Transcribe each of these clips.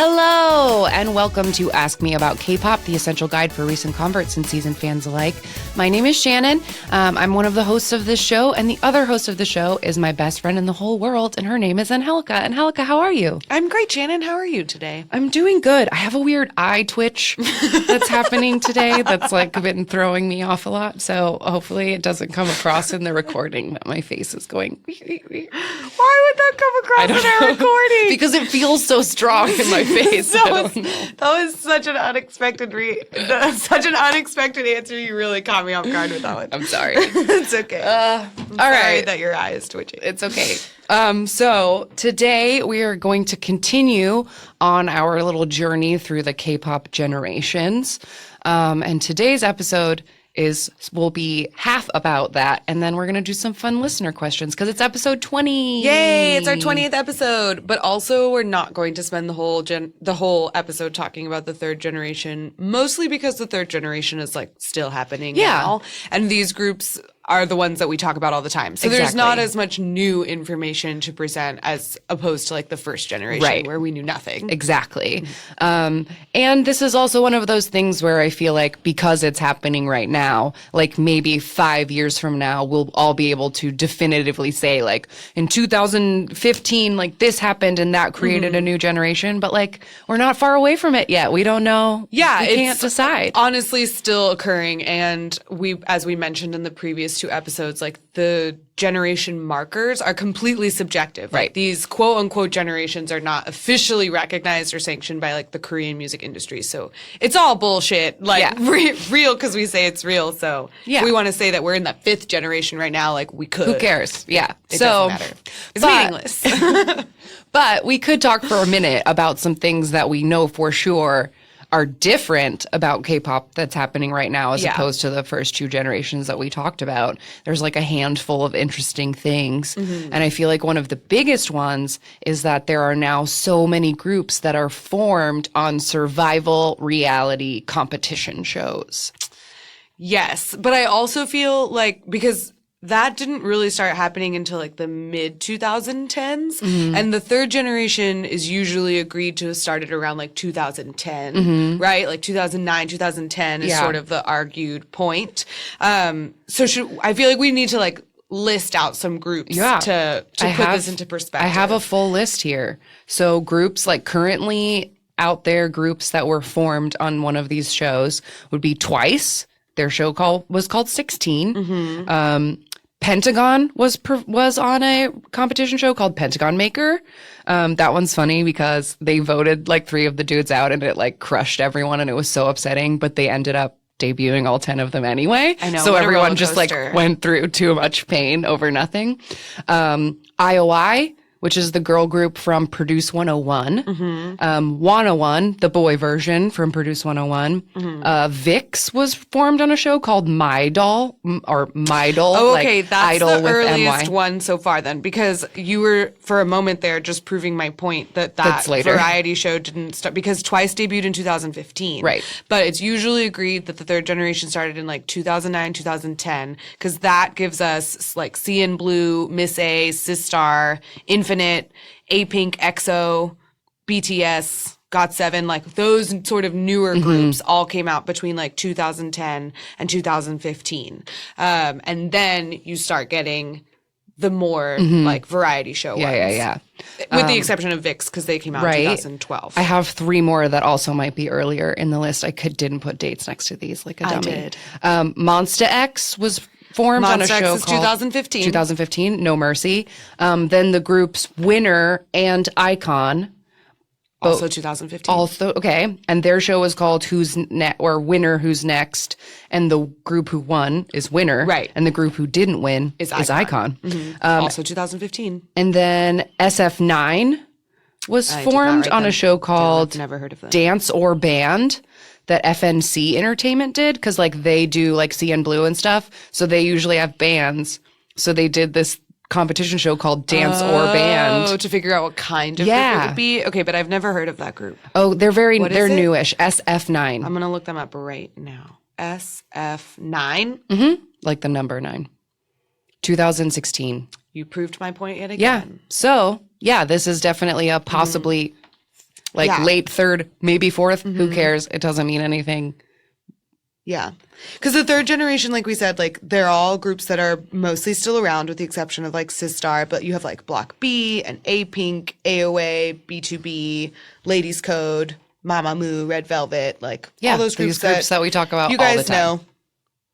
Hello, and welcome to Ask Me About K-Pop, the essential guide for recent converts and seasoned fans alike. My name is Shannon. I'm one of the hosts of this show, and the other host of the show is my best friend in the whole world, and her name is Angelica. Angelica, how are you? I'm great, Shannon. How are you today? I'm doing good. I have a weird eye twitch that's happening today that's been throwing me off a lot, so hopefully it doesn't come across in the recording that my face is going. Why would that come across in our recording? Because it feels so strong in my face. That was such an unexpected answer. You really caught me off guard with that one. I'm sorry. It's okay. All Sorry right. that your eye is twitching. It's okay. So today we are going to continue on our little journey through the K-pop generations. And today's episode will be half about that, and then we're going to do some fun listener questions because it's episode 20. Yay, it's our 20th episode. But also we're not going to spend the whole episode talking about the third generation, mostly because the third generation is still happening now. And these groups are the ones that we talk about all the time. So there's not as much new information to present as opposed to the first generation where we knew nothing. Exactly. And this is also one of those things where I feel like because it's happening right now, maybe 5 years from now, we'll all be able to definitively say in 2015, this happened and that created a new generation. But we're not far away from it yet. We don't know. Yeah. We can't decide. Honestly still occurring. And as we mentioned in the previous two episodes, the generation markers are completely subjective. Right. These quote unquote generations are not officially recognized or sanctioned by the Korean music industry. So it's all bullshit. Real because we say it's real. So if we want to say that we're in the fifth generation right now, we could. Who cares? Yeah. It doesn't matter. It's meaningless. But we could talk for a minute about some things that we know for sure are different about K-pop that's happening right now as opposed to the first two generations that we talked about. There's a handful of interesting things. And I feel like one of the biggest ones is that there are now so many groups that are formed on survival reality competition shows. Yes, but I also feel because that didn't really start happening until the mid 2010s. And the third generation is usually agreed to have started around 2010, right? 2009, 2010 is sort of the argued point. So I feel we need to list out some groups to put this into perspective. I have a full list here. So groups currently out there, groups that were formed on one of these shows would be Twice. Their show was called 16. Pentagon was on a competition show called Pentagon Maker. That one's funny because they voted 3 of the dudes out and it crushed everyone and it was so upsetting, but they ended up debuting all 10 of them anyway. I know. So everyone just went through too much pain over nothing. IOI, which is the girl group from Produce 101. 101, the boy version from Produce 101. VIX was formed on a show called My Doll, or Mydol. Oh, okay. That's Idol the earliest MY. one so far then, because you were, for a moment there, just proving my point that variety show didn't start, because Twice debuted in 2015. Right. But it's usually agreed that the third generation started in 2009, 2010, because that gives us CN Blue, Miss A, Sistar, Infinite, A-Pink, EXO, BTS, GOT7, those sort of newer groups all came out between 2010 and 2015. And then you start getting the more variety show ones. Yeah. With the exception of VIX because they came out in 2012. I have 3 more that also might be earlier in the list. I didn't put dates next to these like a dummy. I did. Monsta X was formed on a show called 2015. 2015, No Mercy. Then the groups Winner and Icon. Also 2015. Okay. And their show was called Winner, Who's Next. And the group who won is Winner. Right. And the group who didn't win is Icon. Also 2015. And then SF9 was formed on a show called never heard of that. Dance or Band that FNC Entertainment did because they do CN Blue and stuff. So they usually have bands. So they did this competition show called Dance or Band. Oh, to figure out what kind of group it would be? Okay, but I've never heard of that group. Oh, they're newish. SF9. I'm going to look them up right now. SF9? Mm-hmm. The number 9. 2016. You proved my point yet again. Yeah. So, this is definitely a possibly Like Yeah. late third, maybe fourth. Who cares? It doesn't mean anything. Yeah. Because the third generation, like we said, like they're all groups that are mostly still around with the exception of like Sistar, but you have like Block B and A Pink, AOA, B2B, Ladies Code, Mamamoo, Red Velvet, like Yeah, all those these groups that we talk about you all guys the time. know.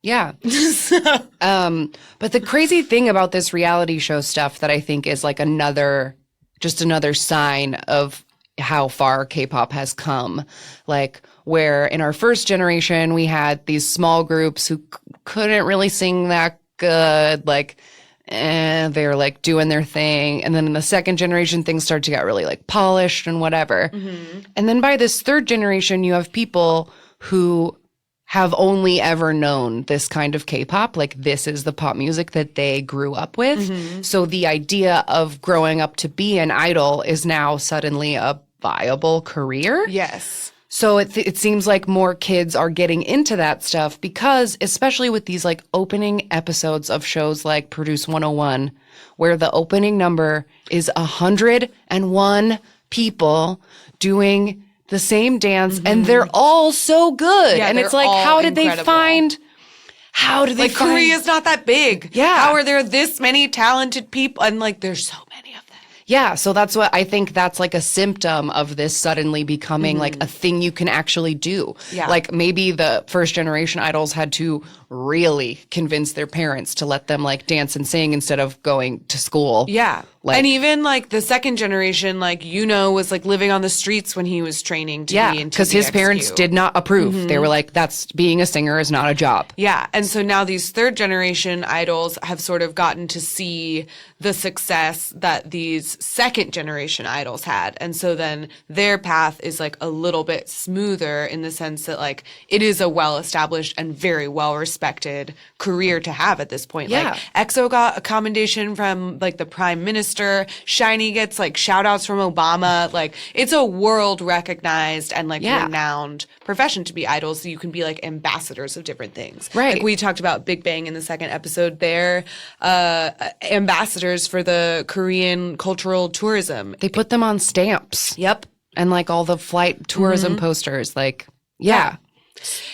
Yeah. But the crazy thing about this reality show stuff that I think is like another sign of how far K-pop has come. Like where in our first generation, we had these small groups who couldn't really sing that good. Like, they were like doing their thing. And then in the second generation, things started to get really like polished and whatever. And then by this third generation, you have people who have only ever known this kind of K-pop. Like this is the pop music that they grew up with. So the idea of growing up to be an idol is now suddenly a viable career. Yes. So it seems like more kids are getting into that stuff because, especially with these like opening episodes of shows like Produce 101, where the opening number is 101 people doing the same dance and they're all so good. Yeah, and it's they're like, all how did incredible. they find Korea's not that big. Yeah. How are there this many talented people? And like, there's so many of them. Yeah, so that's what I think that's like a symptom of this suddenly becoming like a thing you can actually do. Yeah. Like maybe the first generation idols had to really convince their parents to let them like dance and sing instead of going to school. Yeah. Like, and even like the second generation, like, was like living on the streets when he was training to be into because his parents did not approve. They were like, that's being a singer is not a job. Yeah. And so now these third generation idols have sort of gotten to see the success that these second generation idols had. And so then their path is like a little bit smoother in the sense that like it is a well established and very well respected career to have at this point. Yeah. Like EXO got a commendation from like the prime minister. SHINee gets like shout outs from Obama. Like it's a world recognized and like renowned profession to be idols. So you can be like ambassadors of different things. Right. Like we talked about Big Bang in the second episode. They're ambassadors for the Korean cultural tourism. They put them on stamps. Yep. And like all the flight tourism posters. Like, yeah.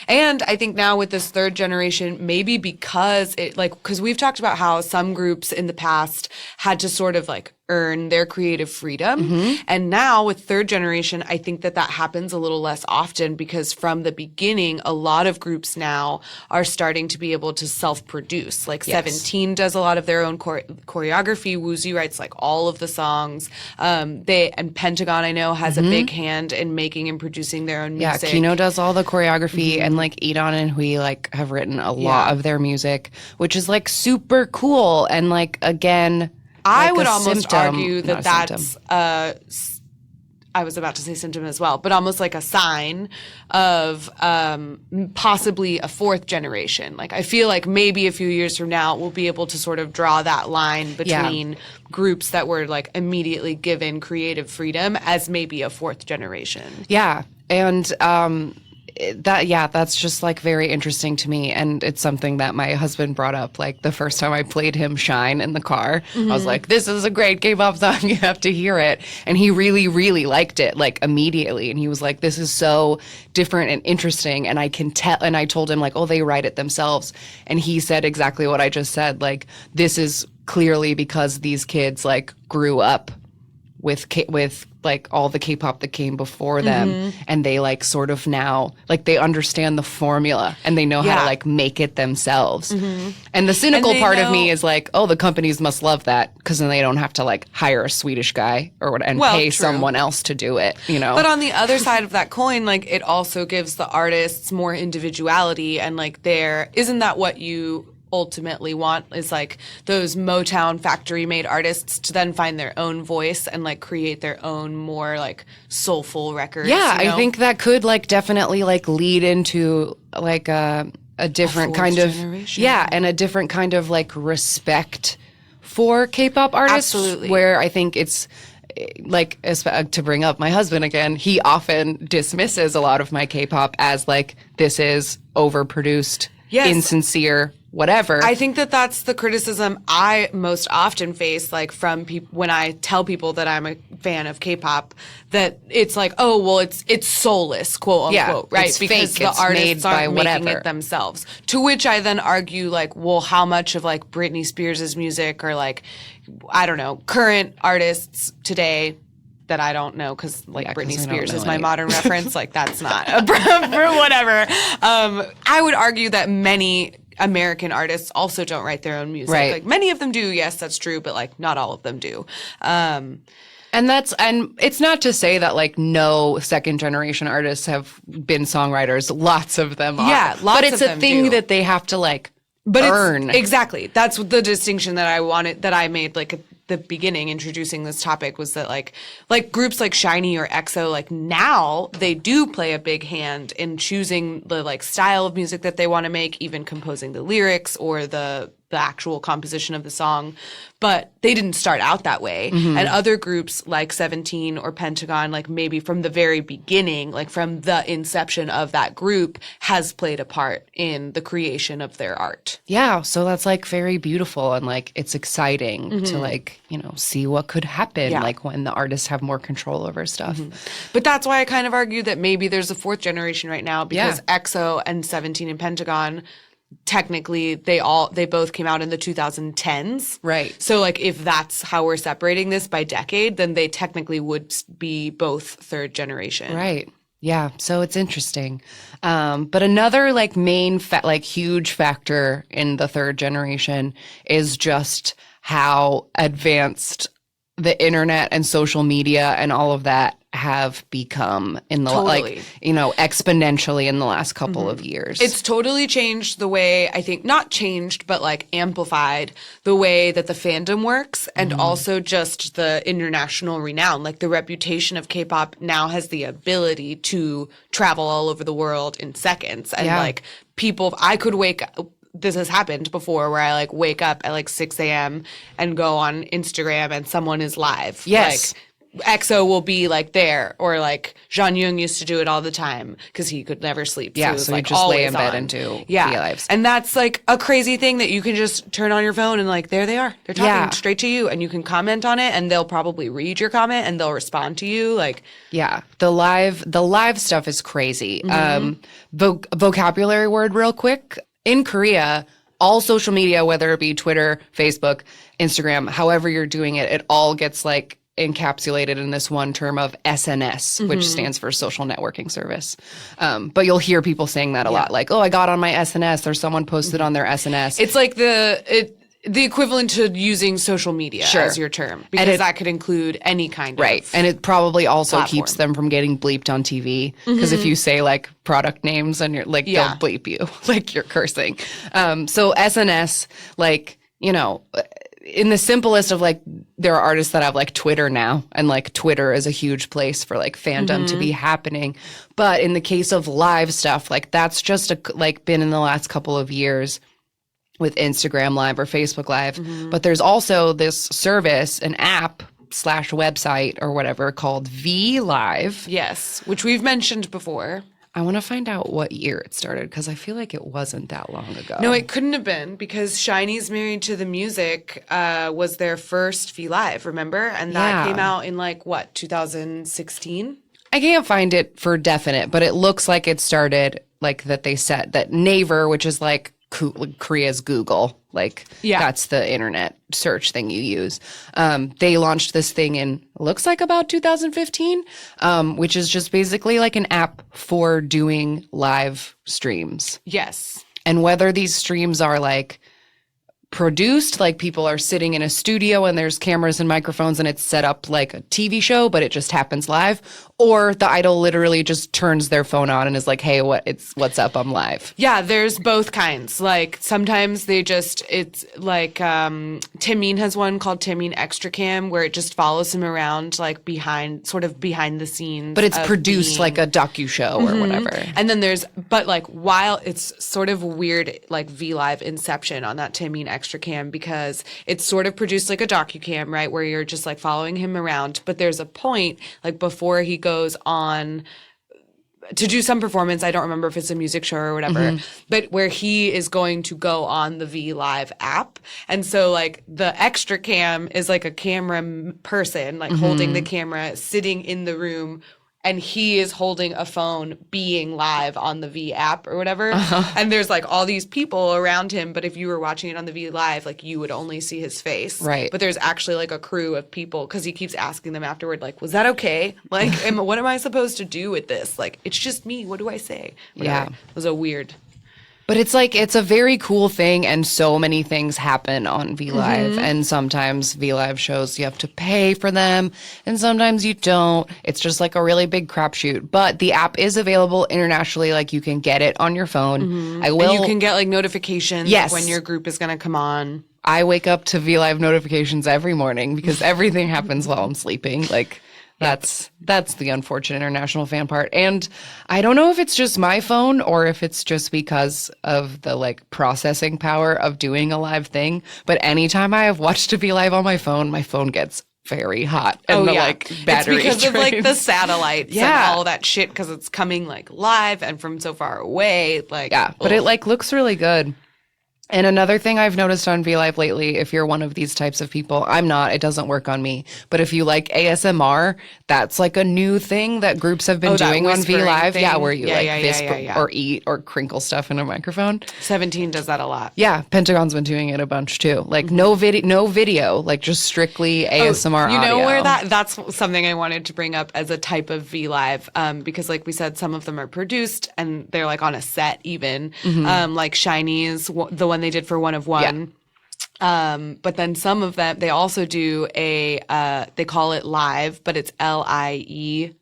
And I think now with this third generation, maybe because because we've talked about how some groups in the past had to sort of like earn their creative freedom. And now with third generation, I think that happens a little less often because from the beginning, a lot of groups now are starting to be able to self-produce. Like 17 does a lot of their own choreography. Woozi writes like all of the songs. And Pentagon, I know, has a big hand in making and producing their own music. Yeah, Kino does all the choreography and like Edon and Hui like have written a lot of their music, which is like super cool. And like, again, I like would a almost symptom, argue not a that's I was about to say symptom as well, but almost like a sign of possibly a fourth generation. Like I feel like maybe a few years from now we'll be able to sort of draw that line between groups that were like immediately given creative freedom as maybe a fourth generation. Yeah. And that's just like very interesting to me. And it's something that my husband brought up like the first time I played him Shine in the car. I was like, this is a great K-pop song. You have to hear it. And he really, really liked it like immediately. And he was like, this is so different and interesting. And I can tell. And I told him like, oh, they write it themselves. And he said exactly what I just said. Like, this is clearly because these kids like grew up with like all the K-pop that came before them, and they like sort of now like they understand the formula and they know how to like make it themselves. And the cynical part of me is like, oh, the companies must love that because then they don't have to like hire a Swedish guy and pay someone else to do it, you know. But on the other side of that coin, like it also gives the artists more individuality and like isn't that what you ultimately want is like those Motown factory made artists to then find their own voice and like create their own more like soulful records. Yeah, you know? I think that could like definitely like lead into like a different kind of generation. and a different kind of like respect for K-pop artists. Absolutely. Where I think it's like, to bring up my husband again, he often dismisses a lot of my K-pop as like this is overproduced, insincere, whatever. I think that that's the criticism I most often face, like from people when I tell people that I'm a fan of K-pop, that it's like, oh, well, it's soulless, quote unquote, right? It's because fake. the It's artists made by aren't making whatever. it themselves. To which I then argue, like, well, how much of like Britney Spears' music or like, I don't know, current artists today that I don't know because like Yeah, 'cause Britney I don't Spears know is my any. modern reference. Like that's not a for whatever. I would argue that many American artists also don't write their own music. Right. Like many of them do, yes, that's true, but like not all of them do. And it's not to say that like no second generation artists have been songwriters. Lots of them are. Yeah, lots but it's of a them thing do. that they have to like But earn. it's exactly that's the distinction that I wanted that I made like at the beginning introducing this topic was that like groups like SHINee or EXO like now they do play a big hand in choosing the like style of music that they want to make, even composing the lyrics or the actual composition of the song, but they didn't start out that way. And other groups like 17 or Pentagon, like maybe from the very beginning, like from the inception of that group, has played a part in the creation of their art. Yeah, so that's like very beautiful and like it's exciting to like, you know, see what could happen Yeah. like when the artists have more control over stuff. But that's why I kind of argue that maybe there's a fourth generation right now because Yeah. EXO and 17 and Pentagon technically they both came out in the 2010s. Right. So like if that's how we're separating this by decade, then they technically would be both third generation. Right. Yeah. So it's interesting. But another like main like huge factor in the third generation is just how advanced the internet and social media and all of that have become in the Totally. like, you know, exponentially in the last couple of years. It's totally changed the way, I think, not changed, but like amplified the way that the fandom works and also just the international renown. Like the reputation of K-pop now has the ability to travel all over the world in seconds. And Yeah. like people, I could wake up. This has happened before where I like wake up at like 6 a.m. and go on Instagram and someone is live. Yes. Like, EXO will be like there, or like Jeon Young used to do it all the time because he could never sleep. Yeah, he was, so he'd like, just lay in always bed on. and do yeah, the lives. and that's like a crazy thing that you can just turn on your phone and like there they are, they're talking Yeah. straight to you, and you can comment on it, and they'll probably read your comment and they'll respond to you. Like, Yeah, the live stuff is crazy. Vocabulary word real quick. In Korea, all social media, whether it be Twitter, Facebook, Instagram, however you're doing it, it all gets like encapsulated in this one term of SNS, which stands for social networking service. But you'll hear people saying that a lot, like, "Oh, I got on my SNS," or someone posted on their SNS. it's like the equivalent to using social media Sure. as your term, because that could include any kind Right. of And it probably also platform. keeps them from getting bleeped on TV. Because if you say like product names and you're like, Yeah. they'll bleep you, like you're cursing. So SNS, like, you know, in the simplest of like, there are artists that have like Twitter now, and like Twitter is a huge place for like fandom to be happening. But in the case of live stuff, like that's just like been in the last couple of years with Instagram Live or Facebook Live. But there's also this service, an app / website or whatever called V Live. Yes, which we've mentioned before. I want to find out what year it started because I feel like it wasn't that long ago. No, it couldn't have been because SHINee's Married to the Music was their first V Live, remember? And that Yeah. came out in like, what, 2016? I can't find it for definite, but it looks like it started like that they said that Naver, which is like Korea's Google, like Yeah. that's the internet search thing you use. They launched this thing in looks like about 2015, which is just basically like an app for doing live streams. Yes. And whether these streams are like produced, like people are sitting in a studio and there's cameras and microphones and it's set up like a TV show, but it just happens live, or the idol literally just turns their phone on and is like, "Hey, what's up? I'm live." Yeah, there's both kinds. Like sometimes it's like Taemin has one called Taemin Extra Cam where it just follows him around like behind the scenes. But it's of produced being- like a docu-show or whatever. And then but like while it's sort of weird, like V Live inception on that Taemin Extra Cam because it's sort of produced like a docu-cam, right? Where you're just like following him around. But there's a point like before he goes on to do some performance. I don't remember if it's a music show or whatever, but where he is going to go on the V Live app. And so like the extra cam is like a camera person, like holding the camera, sitting in the room, and he is holding a phone being live on the V app or whatever. And there's like all these people around him, but if you were watching it on the V Live, like you would only see his face. Right. But there's actually like a crew of people, because he keeps asking them afterward, like, was that okay? Like, what am I supposed to do with this? Like, it's just me. What do I say? Whatever. Yeah. It was a weird. But it's like, it's a very cool thing, and so many things happen on V Live. And sometimes V Live shows, you have to pay for them, and sometimes you don't. It's just like a really big crapshoot. But the app is available internationally. Like, you can get it on your phone. And you can get like notifications when your group is going to come on. I wake up to V Live notifications every morning because everything happens while I'm sleeping. Like, that's the unfortunate international fan part. And I don't know if it's just my phone or if it's just because of the like processing power of doing a live thing. But anytime I have watched a V Live on my phone gets very hot. And like battery it's because drains. of like the satellites and all that shit, because it's coming like live and from so far away. Like, but it like looks really good. And another thing I've noticed on V Live lately, if you're one of these types of people, I'm not, it doesn't work on me. But if you like ASMR, that's like a new thing that groups have been doing on V Live. Thing? Yeah, where you whisper or eat or crinkle stuff in a microphone. 17 does that a lot. Yeah, Pentagon's been doing it a bunch too. Like no video, like just strictly ASMR you know audio. where that's something I wanted to bring up as a type of V Live, because like we said, some of them are produced and they're like on a set even. Like SHINee is the one they did for One of One. But then some of them, they also do they call it live, but it's LIEV,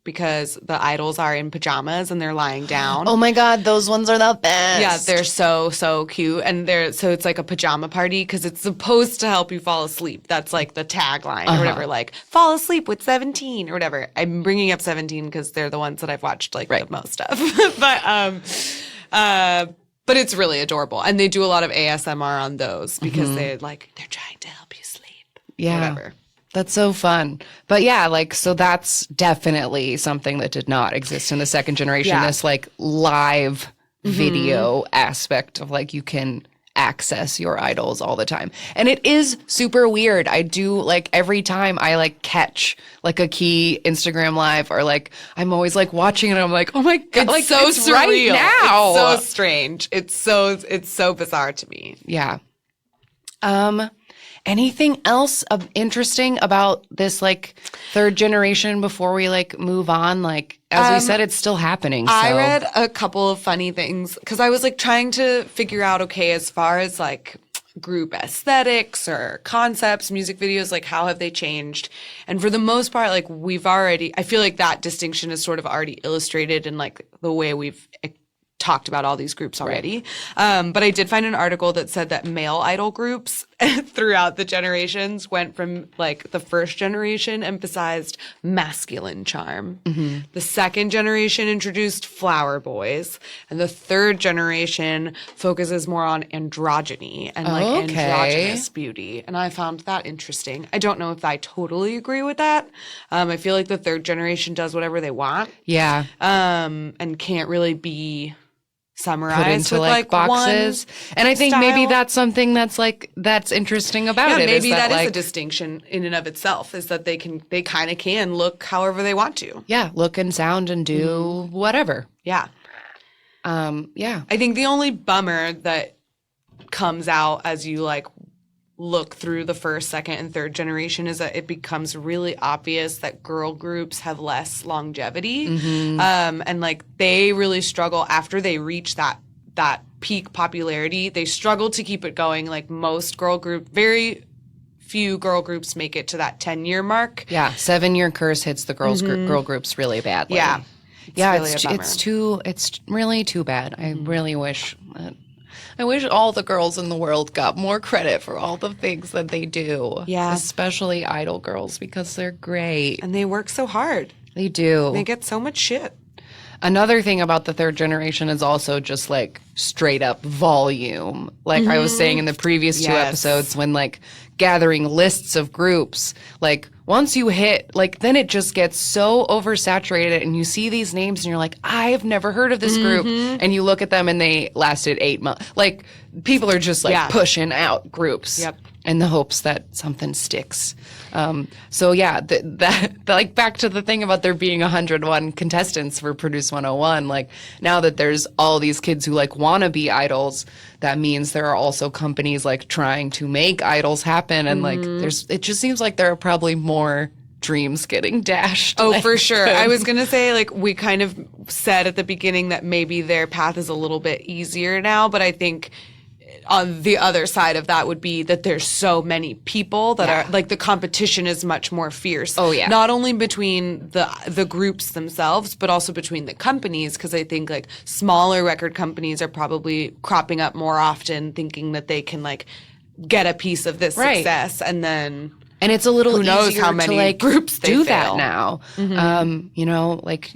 because the idols are in pajamas and they're lying down. Oh my God, those ones are the best. Yeah, they're so cute. And so it's like a pajama party, because it's supposed to help you fall asleep. That's like the tagline or whatever, like fall asleep with 17 or whatever. I'm bringing up 17 because they're the ones that I've watched like the most of. But it's really adorable. And they do a lot of ASMR on those because they're trying to help you sleep. Yeah. Whatever. That's so fun. But yeah, like, so that's definitely something that did not exist in the second generation. Yeah. This like live video aspect of like, you can access your idols all the time. And it is super weird. I do like every time I like catch like a key Instagram live, or like I'm always like watching it and I'm like, oh my God, It's like so it's surreal. right now. It's so strange. It's so bizarre to me. Yeah. Anything else interesting about this like third generation before we like move on? Like, as we said, it's still happening. So. I read a couple of funny things because I was like trying to figure out, okay, as far as like group aesthetics or concepts, music videos, like how have they changed? And for the most part, like I feel like that distinction is sort of already illustrated in like the way we've talked about all these groups already. Right. But I did find an article that said that male idol groups throughout the generations went from like the first generation emphasized masculine charm. The second generation introduced flower boys, and the third generation focuses more on androgyny and like androgynous beauty. And I found that interesting. I don't know if I totally agree with that. I feel like the third generation does whatever they want. Yeah. And can't really be summarized put into with like boxes. And I think maybe that's something that's interesting about it. Maybe that like, is a distinction in and of itself, is that they kind of can look however they want to. Yeah, look and sound and do whatever. Yeah. Yeah. I think the only bummer that comes out as you like look through the first, second, and third generation is that it becomes really obvious that girl groups have less longevity. And like they really struggle after they reach that peak popularity. They struggle to keep it going. Like most very few girl groups make it to that 10-year mark. Yeah, 7-year curse hits the girl groups really badly. Yeah. It's really too bad. I really wish all the girls in the world got more credit for all the things that they do. Yeah. Especially idol girls, because they're great. And they work so hard. They do. They get so much shit. Another thing about the third generation is also just like straight up volume. Like I was saying in the previous two episodes, when like gathering lists of groups, like once you hit, like, then it just gets so oversaturated and you see these names and you're like, I've never heard of this group. And you look at them and they lasted 8 months. Like, people are just like pushing out groups in the hopes that something sticks. So yeah, that like back to the thing about there being 101 contestants for Produce 101, like now that there's all these kids who like want to be idols, that means there are also companies like trying to make idols happen. And like it just seems like there are probably more dreams getting dashed. Oh, for sure. I was going to say, like, we kind of said at the beginning that maybe their path is a little bit easier now, but I think on the other side of that would be that there's so many people that are like the competition is much more fierce. Oh yeah. Not only between the groups themselves, but also between the companies, because I think like smaller record companies are probably cropping up more often thinking that they can like get a piece of this success and then it's a little who knows easier how many to like groups they do fail. that now. You know, like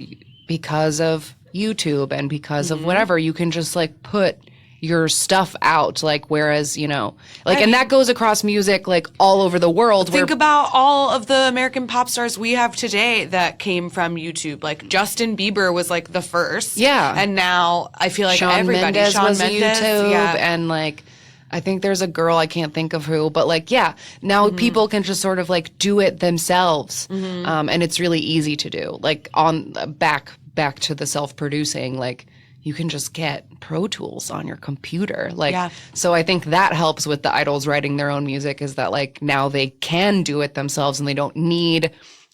because of YouTube and because of whatever, you can just like put your stuff out, like, whereas, you know, like, and that goes across music, like, all over the world. Think about all of the American pop stars we have today that came from YouTube. Like, Justin Bieber was, like, the first. Yeah. And now I feel like Shawn everybody. Mendes Shawn was Mendes, YouTube, yeah. and, like, I think there's a girl, I can't think of who, but, like, yeah, now people can just sort of, like, do it themselves, and it's really easy to do. Like, on back to the self-producing, like, you can just get Pro Tools on your computer. Like, so I think that helps with the idols writing their own music, is that like now they can do it themselves and they don't need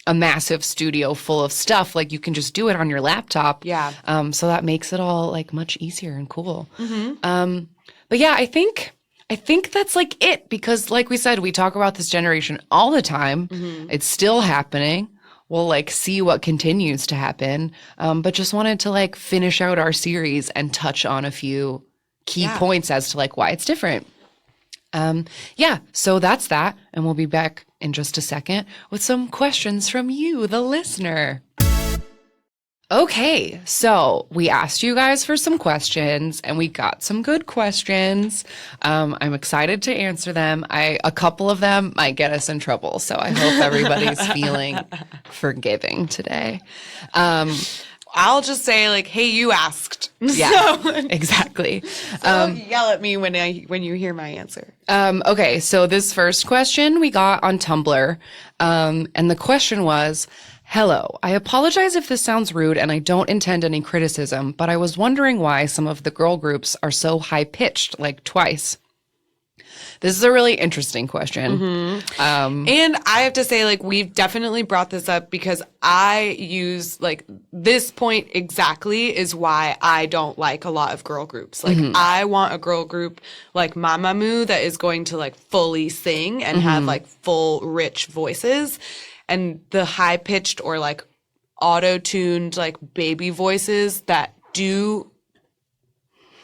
a massive studio full of stuff. Like you can just do it on your laptop. Yeah. So that makes it all like much easier and cool. But yeah, I think that's like it, because like we said, we talk about this generation all the time. It's still happening. We'll like see what continues to happen, but just wanted to like finish out our series and touch on a few key points as to like why it's different. So that's that, and we'll be back in just a second with some questions from you, the listener. Okay, so we asked you guys for some questions, and we got some good questions. I'm excited to answer them. A couple of them might get us in trouble, so I hope everybody's feeling forgiving today. I'll just say like, "Hey, you asked." Yeah, exactly. Yell at me when you hear my answer. Okay, so this first question we got on Tumblr, and the question was, hello, I apologize if this sounds rude and I don't intend any criticism, but I was wondering why some of the girl groups are so high-pitched, like Twice. This is a really interesting question. And I have to say, like, we've definitely brought this up because I use, like, this point exactly is why I don't like a lot of girl groups. Like, I want a girl group like Mamamoo that is going to, like, fully sing and have, like, full, rich voices. And the high-pitched or, like, auto-tuned, like, baby voices that do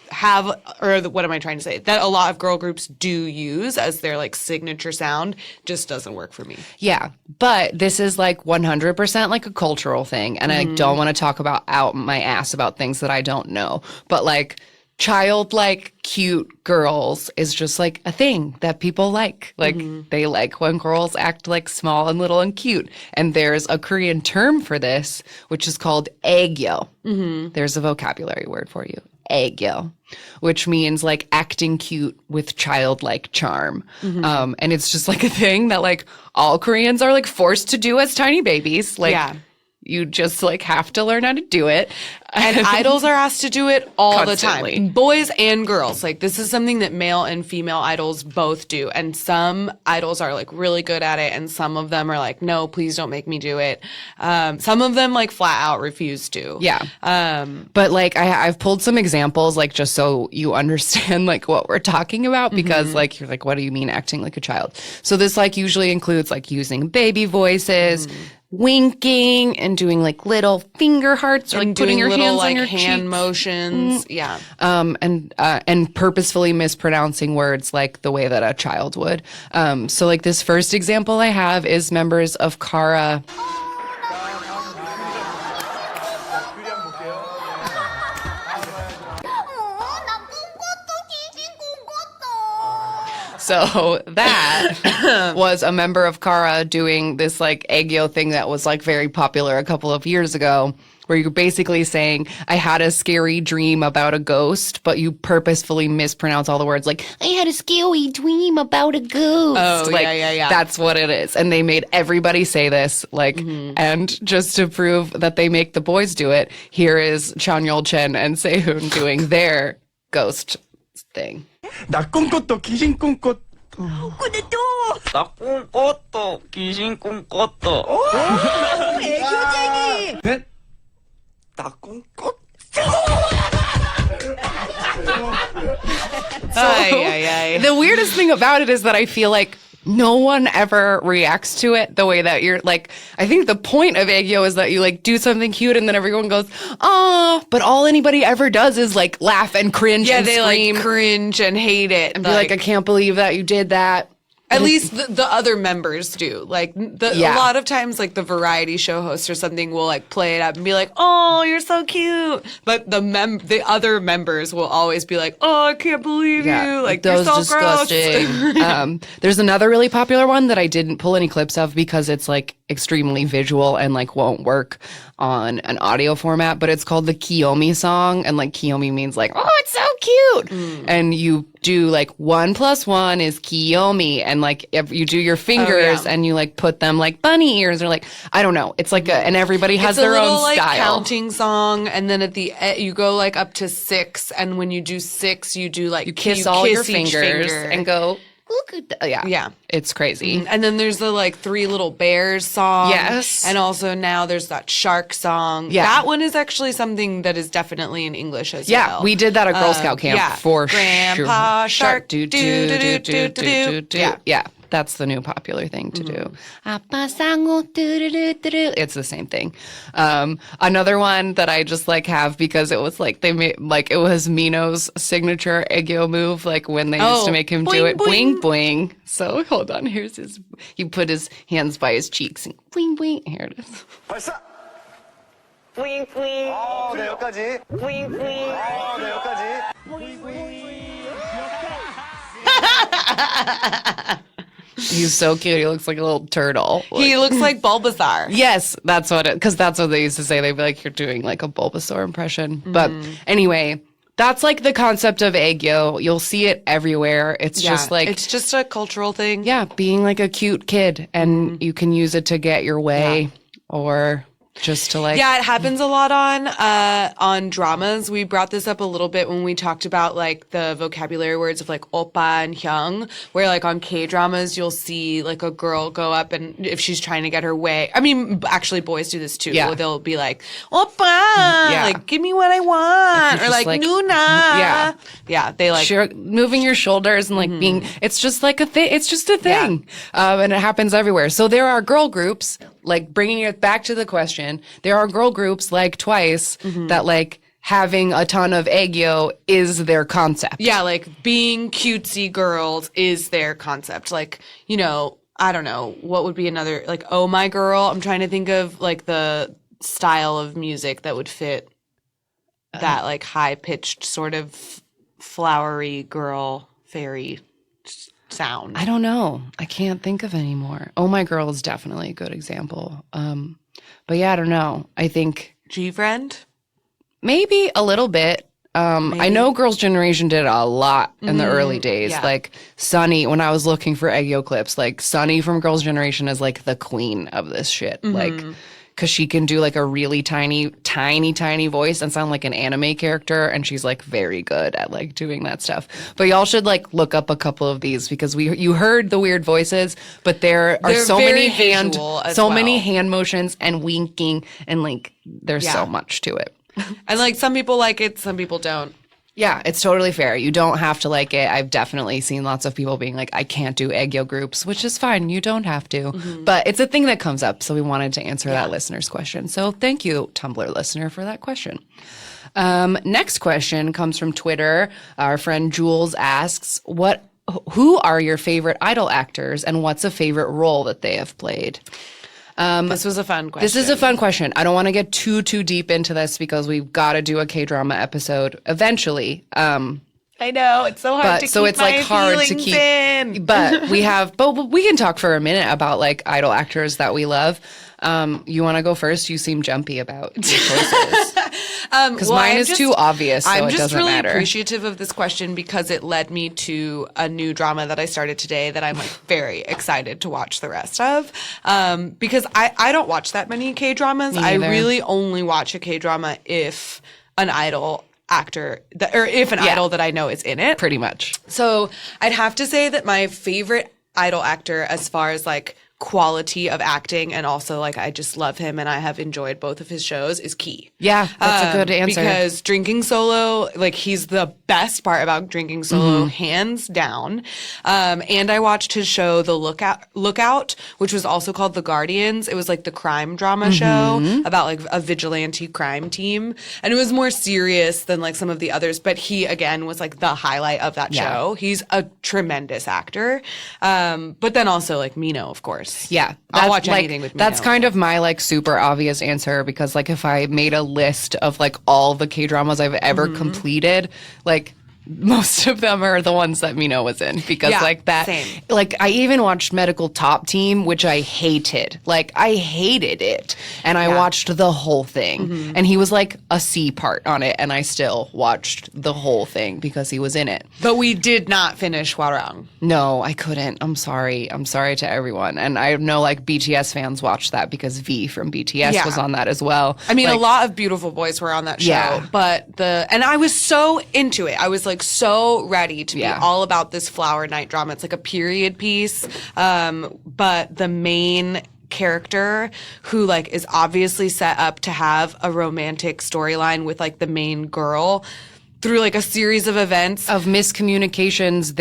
have, or what am I trying to say? That a lot of girl groups do use as their, like, signature sound just doesn't work for me. Yeah, but this is, like, 100% like a cultural thing. And I don't want to talk about out my ass about things that I don't know. But, like, childlike, cute girls is just like a thing that people like. Like they like when girls act like small and little and cute. And there's a Korean term for this, which is called aegyo. There's a vocabulary word for you. Aegyo, which means like acting cute with childlike charm. And it's just like a thing that like all Koreans are like forced to do as tiny babies. Like you just like have to learn how to do it. And idols are asked to do it all Constantly. the time. Boys and girls. Like, this is something that male and female idols both do. And some idols are, like, really good at it. And some of them are like, no, please don't make me do it. Some of them, like, flat out refuse to. Yeah. But, like, I've pulled some examples, like, just so you understand, like, what we're talking about. Because, like, you're like, what do you mean acting like a child? So this, like, usually includes, like, using baby voices, winking, and doing, like, little finger hearts, or, like, putting your hands like on your hand cheeks. motions. Yeah. And purposefully mispronouncing words like the way that a child would. So like this first example I have is members of Kara. So that was a member of Kara doing this like aegyo thing that was like very popular a couple of years ago, where you're basically saying, I had a scary dream about a ghost, but you purposefully mispronounce all the words, like, I had a scary dream about a ghost. Oh, like, yeah. That's what it is. And they made everybody say this, like, and just to prove that they make the boys do it, here is Chanyeol Chen and Sehun doing their ghost thing. 나 꿈꿨어 귀신 꿈꿨어 근데 또 나 꿈꿨어 귀신 꿈꿨어 애교쟁이 네? 나 꿈꿨어 The weirdest thing about it is that I feel like no one ever reacts to it the way that you're like, I think the point of aegyo is that you like do something cute and then everyone goes, oh, but all anybody ever does is like laugh and cringe and they scream like cringe and hate it. and be like, I can't believe that you did that. At least the other members do. Like a lot of times, like the variety show host or something will like play it up and be like, "Oh, you're so cute," but the other members will always be like, "Oh, I can't believe you! Like that you're was so gross." disgusting. There's another really popular one that I didn't pull any clips of because it's like extremely visual and like won't work on an audio format, but it's called the Kiyomi song, and like Kiyomi means like, oh, it's so cute, and you do like 1 + 1 is Kiyomi, and like if you do your fingers and you like put them like bunny ears or like I don't know, it's like and everybody has It's their a little, own like, style. counting song, and then at the end, you go like up to 6, and when you do 6, you do like you kiss all your each fingers finger. and go. Yeah, it's crazy. And then there's the like 3 Little Bears song. Yes. And also now there's that shark song. Yeah. That one is actually something that is definitely in English as well. Yeah, we did that at Girl Scout camp for Grandpa sure. Shark. Do, do, do, do, do, do. Yeah, that's the new popular thing to do. It's the same thing. Another one that I just like have because it was like they made like it was Mino's signature aegyo move, like when they used to make him do boing, it. boing. Boing boing. So hold on, here's his. He put his hands by his cheeks and boing boing. Here it is. 발사! 뿌잉뿌잉. 네, 여기까지. 뿌잉뿌잉. 네, 여기까지. He's so cute. He looks like a little turtle. He looks like Bulbasaur. Yes, that's what it, because that's what they used to say. They'd be like, you're doing like a Bulbasaur impression. But anyway, that's like the concept of aegyo. You'll see it everywhere. It's just like, it's just a cultural thing. yeah, being like a cute kid, and you can use it to get your way or just to like. Yeah, it happens a lot on dramas. We brought this up a little bit when we talked about like the vocabulary words of like oppa and hyung, where like on K-dramas you'll see like a girl go up and if she's trying to get her way. I mean, actually boys do this too. Yeah. They'll be like, oppa, like give me what I want, or just like, like- Nuna. Yeah. Yeah, they like Moving your shoulders and like being, it's just like a thing. It's just a thing. And it happens everywhere. So there are girl groups, like bringing it back to the question, there are girl groups like Twice that like having a ton of aegyo is their concept. Yeah, like being cutesy girls is their concept. Like, you know, I don't know, what would be another, like, Oh My Girl? I'm trying to think of like the style of music that would fit that like high-pitched sort of flowery girl fairy sound. I don't know. I can't think of any more. Oh My Girl is definitely a good example. But yeah, I don't know. I think G-Friend? maybe a little bit. I know Girls' Generation did a lot in the early days. yeah. Like Sunny, when I was looking for aegyo clips, like Sunny from Girls' Generation is like the queen of this shit. Like, because she can do like a really tiny, tiny, tiny voice and sound like an anime character, and she's like very good at like doing that stuff. But y'all should like look up a couple of these because you heard the weird voices, but there are They're so very many hand visual as many well. hand motions and winking and like there's so much to it. And like some people like it, some people don't. Yeah, it's totally fair. You don't have to like it. I've definitely seen lots of people being like, I can't do aegyo groups, which is fine. You don't have to. But it's a thing that comes up. So we wanted to answer that listener's question. So thank you, Tumblr listener, for that question. Next question comes from Twitter. Our friend Jules asks, who are your favorite idol actors and what's a favorite role that they have played? This was a fun question. This is a fun question. I don't want to get too deep into this because we've got to do a K-drama episode eventually. I know it's so hard But to so keep it's like my hard to feelings keep. in. But we can talk for a minute about like idol actors that we love. You want to go first? You seem jumpy about your choices. Because mine is too obvious, so I'm it just doesn't really matter. appreciative of this question because it led me to a new drama that I started today that I'm like very excited to watch the rest of. Because I don't watch that many K-dramas. I neither. really only watch a K-drama if an idol actor or if an idol that I know is in it. Pretty much. So I'd have to say that my favorite idol actor as far as like quality of acting and also like I just love him and I have enjoyed both of his shows is Key. Yeah, that's a good answer. Because Drinking Solo, like he's the best part about Drinking Solo, Mm-hmm. hands down. And I watched his show The Lookout, which was also called The Guardians. It was like the crime drama Mm-hmm. show about like a vigilante crime team. And it was more serious than like some of the others, but he again was like the highlight of that Yeah. show. He's a tremendous actor. But then also like Mino, of course. Yeah. I'll watch like, anything with Mino. That's kind of my like super obvious answer because like if I made a list of like all the K-dramas I've ever Mm-hmm. completed, like most of them are the ones that Mino was in because Yeah, like that same. like I even watched Medical Top Team, which I hated. Like I hated it. And I watched the whole thing. Mm-hmm. And he was like a C part on it and I still watched the whole thing because he was in it. But we did not finish Hwarang. No, I couldn't. I'm sorry. I'm sorry to everyone. And I know like BTS fans watched that because V from BTS Yeah. was on that as well. I mean, Like, a lot of beautiful boys were on that show, Yeah. but and I was so into it. I was like so ready to Yeah. be all about this Flower Night drama. It's like a period piece, but the main character who like is obviously set up to have a romantic storyline with like the main girl through like a series of events. of miscommunications,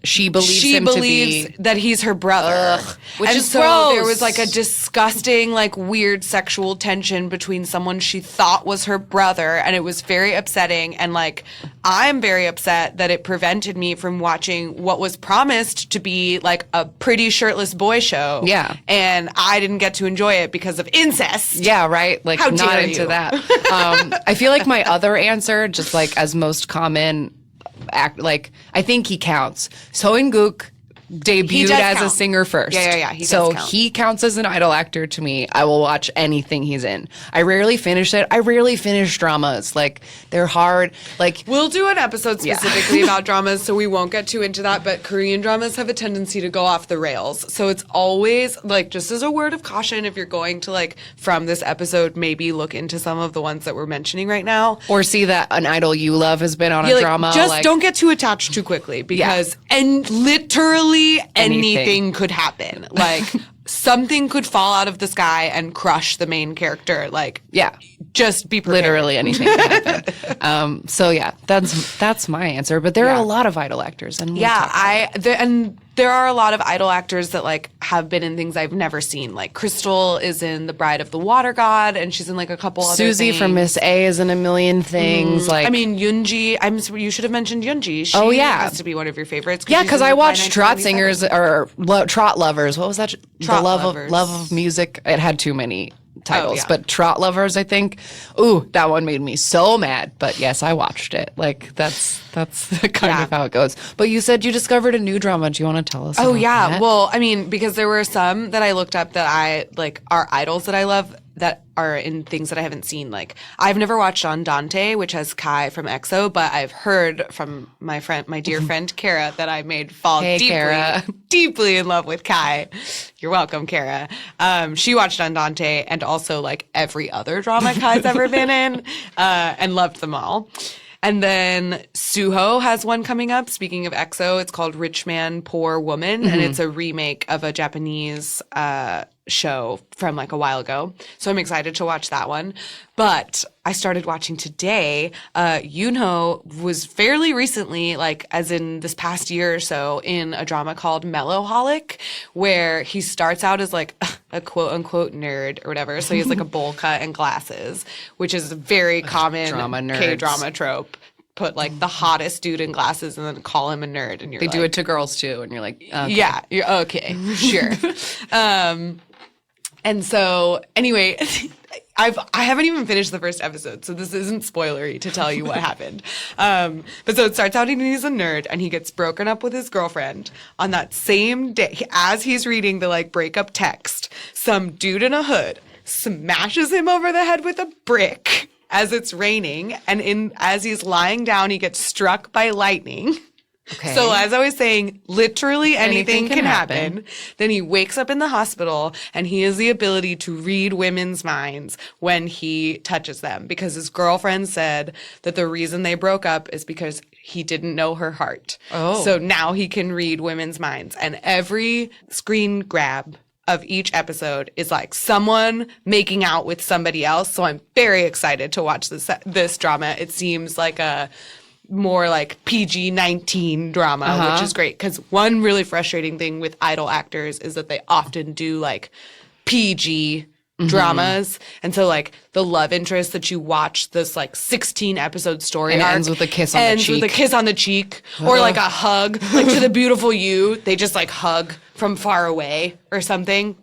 she believes him to be that he's her brother, which and is so gross. there was like a disgusting, like weird sexual tension between someone she thought was her brother, and it was very upsetting. And like, I'm very upset that it prevented me from watching what was promised to be like a pretty shirtless boy show. Yeah. and I didn't get to enjoy it because of incest. Yeah, right. Like How not dare into you. that. I feel like my other answer, just like as most common act, like I think he counts. So Gook debuted does as a count. singer first. Yeah, he so does count. he counts as an idol actor to me. I will watch anything he's in. I rarely finish it. I rarely finish dramas. Like they're hard. Like We'll do an episode specifically about dramas, so we won't get too into that. But Korean dramas have a tendency to go off the rails. So it's always, like, just as a word of caution, if you're going to, like, from this episode, maybe look into some of the ones that we're mentioning right now. or see that an idol you love has been on a Yeah, like, drama. just like, don't get too attached too quickly because, and literally anything could happen. Like, something could fall out of the sky and crush the main character. Like, Yeah. just be prepared. Literally anything can happen. So yeah, that's my answer. But there are a lot of idol actors, and we'll talk and there are a lot of idol actors that like have been in things I've never seen. Like Crystal is in The Bride of the Water God, and she's in like a couple other Susie things. from Miss A is in a million things. Like I mean, Yoonji. You should have mentioned Yoonji. She Oh, yeah. has to be one of your favorites. yeah, she's because in I Reply watched Trot 1997. Singers or Trot Lovers. What was that? Trot the Lovers. love of music. It had too many titles, yeah. but Trot Lovers, I think. Ooh, that one made me so mad. But yes, I watched it. Like that's kind of how it goes. But you said you discovered a new drama. Do you want to tell us? Oh about yeah. that? Well, I mean, because there were some that I looked up that I like are idols that I love that are in things that I haven't seen. Like I've never watched Andante, which has Kai from EXO, but I've heard from my dear friend Kara, that I made fall Hey, Kara. deeply in love with Kai. You're welcome, Kara. She watched Andante and also like every other drama Kai's ever been in, and loved them all. And then Suho has one coming up. Speaking of EXO, it's called Rich Man, Poor Woman, and it's a remake of a Japanese show from like a while ago. So I'm excited to watch that one. But I started watching today. Yoonho was fairly recently, like as in this past year or so, in a drama called Mellowholic, where he starts out as like a quote unquote nerd or whatever. So he has like a bowl cut and glasses, which is a very common Drama nerds. K-drama trope. Put like the hottest dude in glasses and then call him a nerd, and you're they like, do it to girls too, and you're like, okay. yeah, you're okay, sure. And so anyway, I haven't even finished the first episode, so this isn't spoilery to tell you what happened. But so it starts out he's a nerd and he gets broken up with his girlfriend on that same day. As he's reading the like breakup text, some dude in a hood smashes him over the head with a brick as it's raining, and as he's lying down, he gets struck by lightning. Okay. So as I was saying, literally anything can happen. Then he wakes up in the hospital and he has the ability to read women's minds when he touches them, because his girlfriend said that the reason they broke up is because he didn't know her heart. Oh. So now he can read women's minds, and every screen grab of each episode is like someone making out with somebody else. So I'm very excited to watch this drama. It seems like a more like PG-19 drama, which is great, because one really frustrating thing with idol actors is that they often do like PG dramas, and so like the love interest that you watch this like 16 episode story And it arc ends with a kiss on the ends with a cheek. kiss on the cheek, or like a hug, like to the beautiful you, they just like hug from far away or something.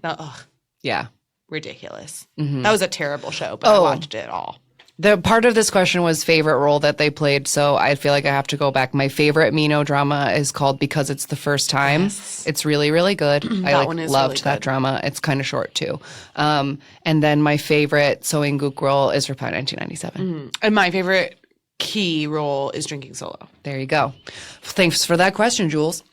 Yeah. Ridiculous. That was a terrible show, but I watched it all. The part of this question was favorite role that they played, so I feel like I have to go back. My favorite Mino drama is called Because It's the First Time. Yes. It's really, really good. I one like is loved really that good. drama. It's kind of short too. And then my favorite Soinguk role is Reply 1997. And my favorite key role is Drinking Solo. There you go. Thanks for that question, Jules.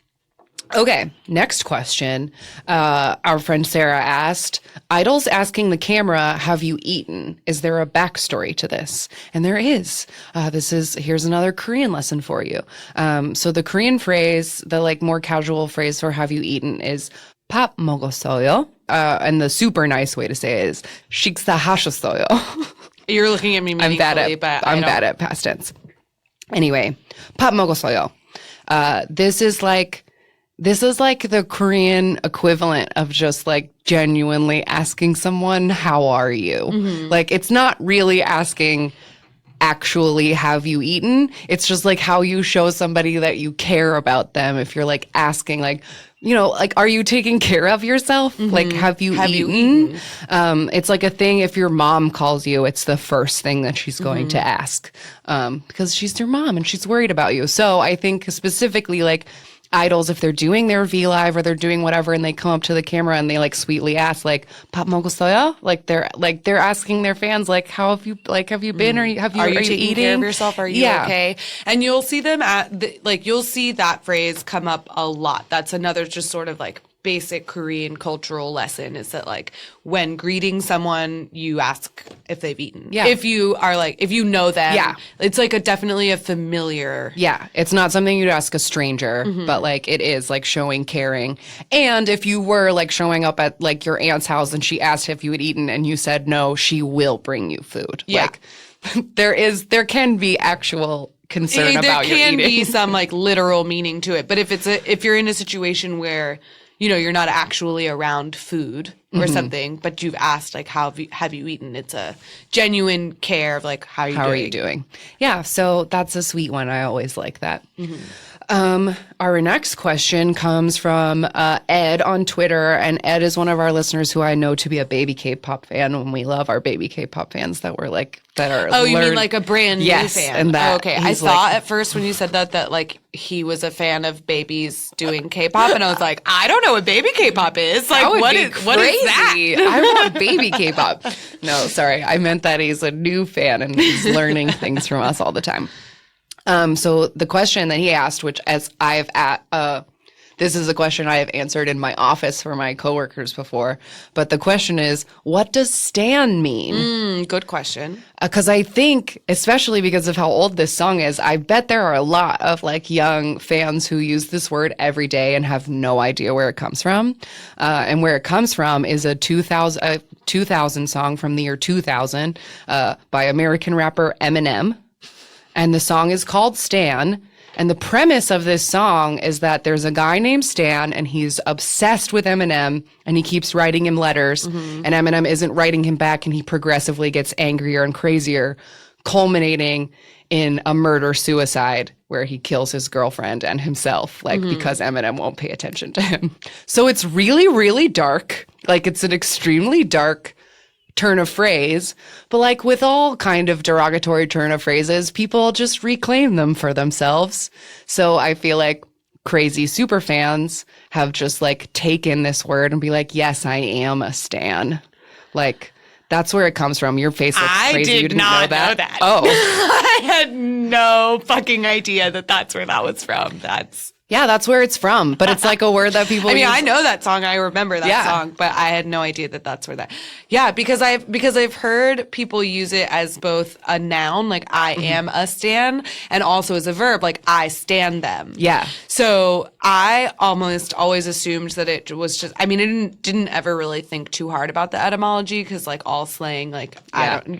Okay, next question. Our friend Sarah asked, idols asking the camera, have you eaten? Is there a backstory to this? And there is. Here's another Korean lesson for you. So the Korean phrase, the like more casual phrase for have you eaten is 밥 먹었어요. And the super nice way to say it is 식사하셨어요. You're looking at me I'm meaningfully, but I'm bad at past tense. Anyway, 밥 먹었어요. This is like the Korean equivalent of just like genuinely asking someone, how are you? Like, it's not really asking actually, have you eaten? It's just like how you show somebody that you care about them. If you're like asking, like, you know, like, are you taking care of yourself? Like, have you eaten? It's like a thing if your mom calls you, it's the first thing that she's going to ask, because she's your mom and she's worried about you. So I think specifically like idols, if they're doing their V Live or they're doing whatever and they come up to the camera and they like sweetly ask like 밥 먹었어요? Like they're asking their fans like, how have you been? Are you taking eating care of yourself? Are you Yeah. okay? And you'll see them you'll see that phrase come up a lot. That's another just sort of like basic Korean cultural lesson, is that like when greeting someone, you ask if they've eaten. Yeah. If you know them. Yeah. It's like definitely a familiar. Yeah, it's not something you'd ask a stranger, but like it is like showing caring. And if you were like showing up at like your aunt's house and she asked if you had eaten and you said no, she will bring you food. Yeah. Like there can be actual concern about your There eating. can be some like literal meaning to it, but if you're in a situation where you're not actually around food or something, but you've asked like have you eaten, it's a genuine care of like how are you doing? Yeah, so that's a sweet one. I always like that. Our next question comes from Ed on Twitter, and Ed is one of our listeners who I know to be a baby K-pop fan, and we love our baby K-pop fans that are You mean like a brand new fan? And that okay. I he's thought at first when you said that like he was a fan of babies doing K-pop, and I was like, I don't know what baby K-pop is. Like, that would what be is what is that? crazy. I want baby K-pop. No, sorry. I meant that he's a new fan and he's learning things from us all the time. So the question that he asked, which as I've this is a question I have answered in my office for my coworkers before, but the question is, what does stan mean? Good question. Because I think, especially because of how old this song is, I bet there are a lot of like young fans who use this word every day and have no idea where it comes from. And where it comes from is a 2000 song from the year 2000 by American rapper Eminem. And the song is called Stan. And the premise of this song is that there's a guy named Stan and he's obsessed with Eminem and he keeps writing him letters and Eminem isn't writing him back and he progressively gets angrier and crazier, culminating in a murder-suicide where he kills his girlfriend and himself, like because Eminem won't pay attention to him. So it's really, really dark. Like it's an extremely dark turn of phrase. But like with all kind of derogatory turn of phrases, people just reclaim them for themselves. So I feel like crazy super fans have just like taken this word and be like, yes, I am a stan. Like, that's where it comes from. Your face looks I crazy. You did didn't not know that. know that. Oh. I had no fucking idea that that's where that was from. Yeah, that's where it's from. But it's like a word that people I mean, use. I know that song. I remember that Yeah. song, but I had no idea that that's where that. Yeah, because I've heard people use it as both a noun, like I am a stan, and also as a verb, like I stan them. Yeah. So I almost always assumed that it was just. I mean, I didn't ever really think too hard about the etymology because, like, all slang, like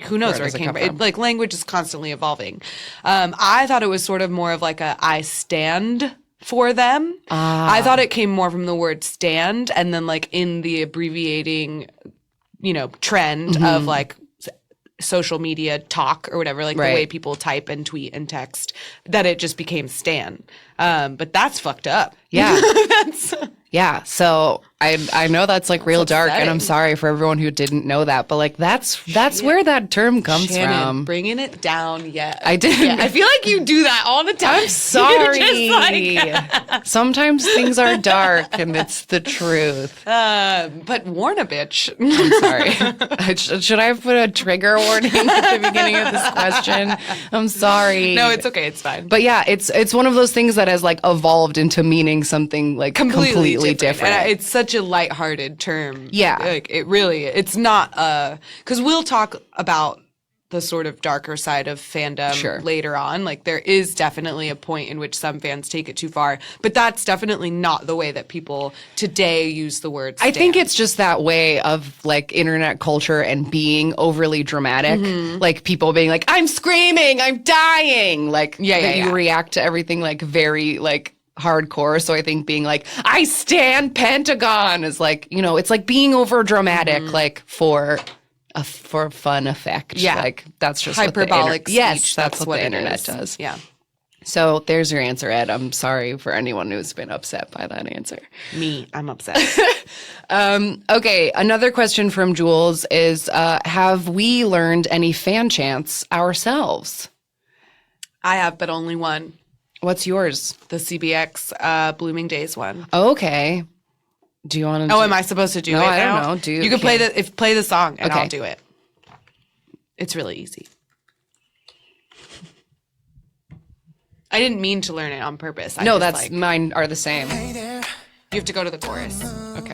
who knows where it does it came come from? from? Like, language is constantly evolving. I thought it was sort of more of like a I stand for them. I thought it came more from the word stand, and then like in the abbreviating, trend of like social media talk or whatever, like the way people type and tweet and text, that it just became stan. But that's fucked up. Yeah. That's Yeah. So I know that's like real dark, and I'm upsetting. sorry for everyone who didn't know that, but like that's where that term comes Shannon, from. bringing it down yet. I didn't. I feel like you do that all the time. I'm sorry. You're just like, Sometimes things are dark, and it's the truth. but warn a bitch. I'm sorry. Should I have put a trigger warning at the beginning of this question? I'm sorry. No, it's okay. It's fine. But yeah, it's one of those things that has like evolved into meaning something like completely different. And it's such a lighthearted term. Yeah. Like it's not because we'll talk about the sort of darker side of fandom later on. Like there is definitely a point in which some fans take it too far, but that's definitely not the way that people today use the word I think stan. it's just that way of like internet culture and being overly dramatic. Like people being like, I'm screaming, I'm dying. Like you react to everything like very like hardcore. So I think being like, I stand Pentagon is like, it's like being over dramatic, like for fun effect. Yeah. Like that's just hyperbolic what the internet, speech. yes, that's what the it internet is. does. Yeah. So there's your answer, Ed. I'm sorry for anyone who's been upset by that answer. Me, I'm upset. Okay, another question from Jules is, have we learned any fan chants ourselves? I have, but only one. What's yours? The CBX Blooming Days one. Okay. Do you want to? Oh, am I supposed to do No, it? I don't now? know. You can play the song, and Okay. I'll do it. It's really easy. I didn't mean to learn it on purpose. I No, just, that's like, mine are the same. you have to go to the chorus. Okay.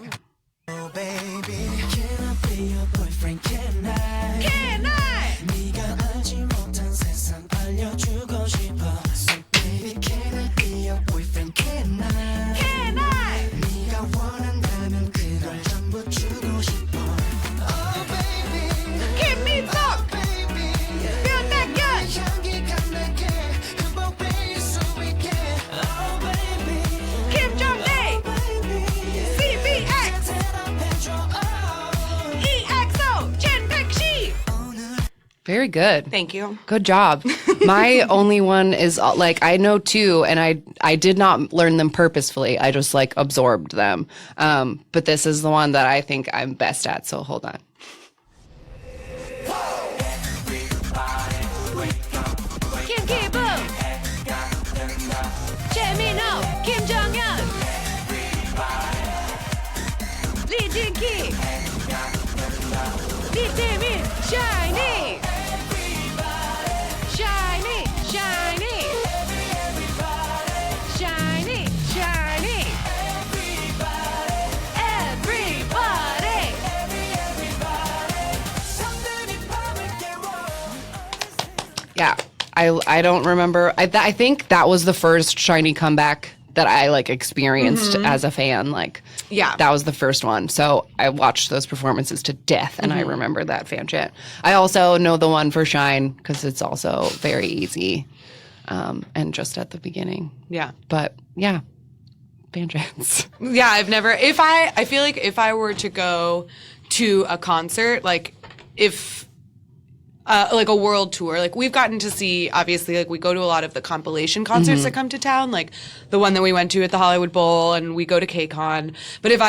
Very good. Thank you. Good job. My only one is like I know two, and I did not learn them purposefully. I just like absorbed them. But this is the one that I think I'm best at. So hold on. Kim Ki-boo, Jae-min-ho, Kim Jong-un, Lee Jin-ki, Lee Tae-min, SHINee, SHINee, SHINee, SHINee, SHINee, everybody. Yeah, I don't remember. I think that was the first SHINee comeback that I like experienced as a fan. Like, Yeah. that was the first one. So I watched those performances to death, and I remember that fan chant. I also know the one for Shine because it's also very easy, and just at the beginning. Yeah. But yeah, fan chants. Yeah, I've never. I feel like if I were to go to a concert, like if like a world tour. Like we've gotten to see, obviously, like we go to a lot of the compilation concerts that come to town, like the one that we went to at the Hollywood Bowl, and we go to KCON. But if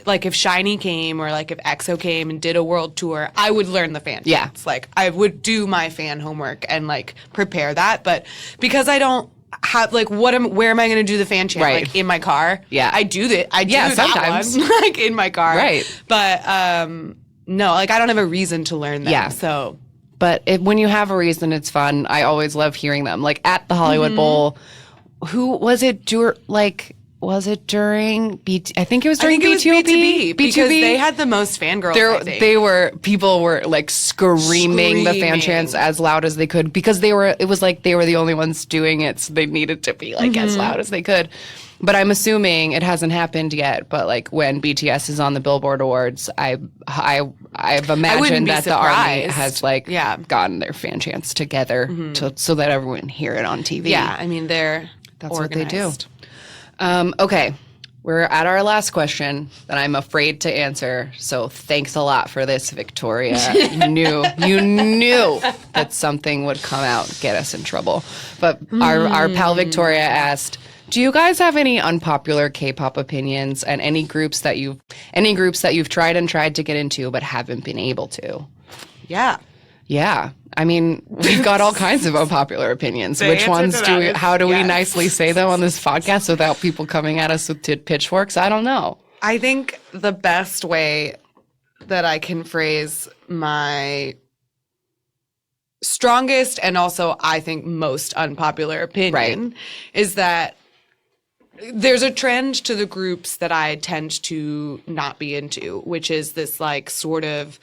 like if SHINee came or like if EXO came and did a world tour, I would learn the fan Yeah. chants. Like I would do my fan homework and like prepare that. But because I don't have like where am I going to do the fan chant? Right. Like in my car? Yeah. I do that. I do that sometimes. one like in my car. Right. But no, like I don't have a reason to learn them. Yeah. So But when you have a reason, it's fun. I always love hearing them. Like at the Hollywood Bowl, who was it? Was it during BT? I think it was during B2B because they had the most fangirls. I think. People were like screaming the fan chants as loud as they could because it was like they were the only ones doing it, so they needed to be like as loud as they could. But I'm assuming it hasn't happened yet. But like when BTS is on the Billboard Awards, I've imagined be that the ARMY surprised. has like gotten their fan chants together so that everyone can hear it on TV. Yeah, I mean that's what they do. Okay, we're at our last question that I'm afraid to answer. So thanks a lot for this, Victoria. You knew that something would come out, get us in trouble. But our pal Victoria asked, do you guys have any unpopular K-pop opinions and any groups that you've tried to get into but haven't been able to? Yeah. Yeah. I mean, we've got all kinds of unpopular opinions. The Which answer ones to do that we, is how do we yes. nicely say them on this podcast without people coming at us with pitchforks? I don't know. I think the best way that I can phrase my strongest and also I think most unpopular opinion is that there's a trend to the groups that I tend to not be into, which is this like sort of,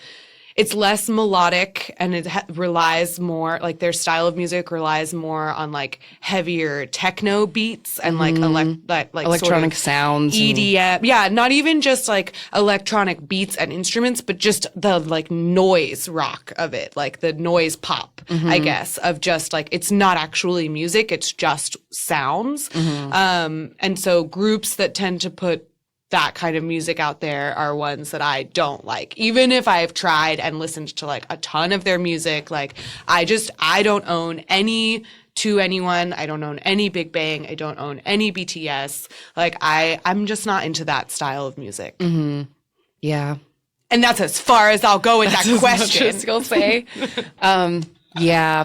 it's less melodic and it relies more, like their style of music relies more on like heavier techno beats and like Electronic sort of sounds. EDM. Yeah, not even just like electronic beats and instruments, but just the like noise rock of it, like the noise pop, I guess, of just like, it's not actually music, it's just sounds. And so groups that tend to put that kind of music out there are ones that I don't like. Even if I've tried and listened to like a ton of their music, like I don't own any To Anyone. I don't own any Big Bang. I don't own any BTS. Like I'm just not into that style of music. Yeah. And that's as far as I'll go with that question. You'll say. Yeah.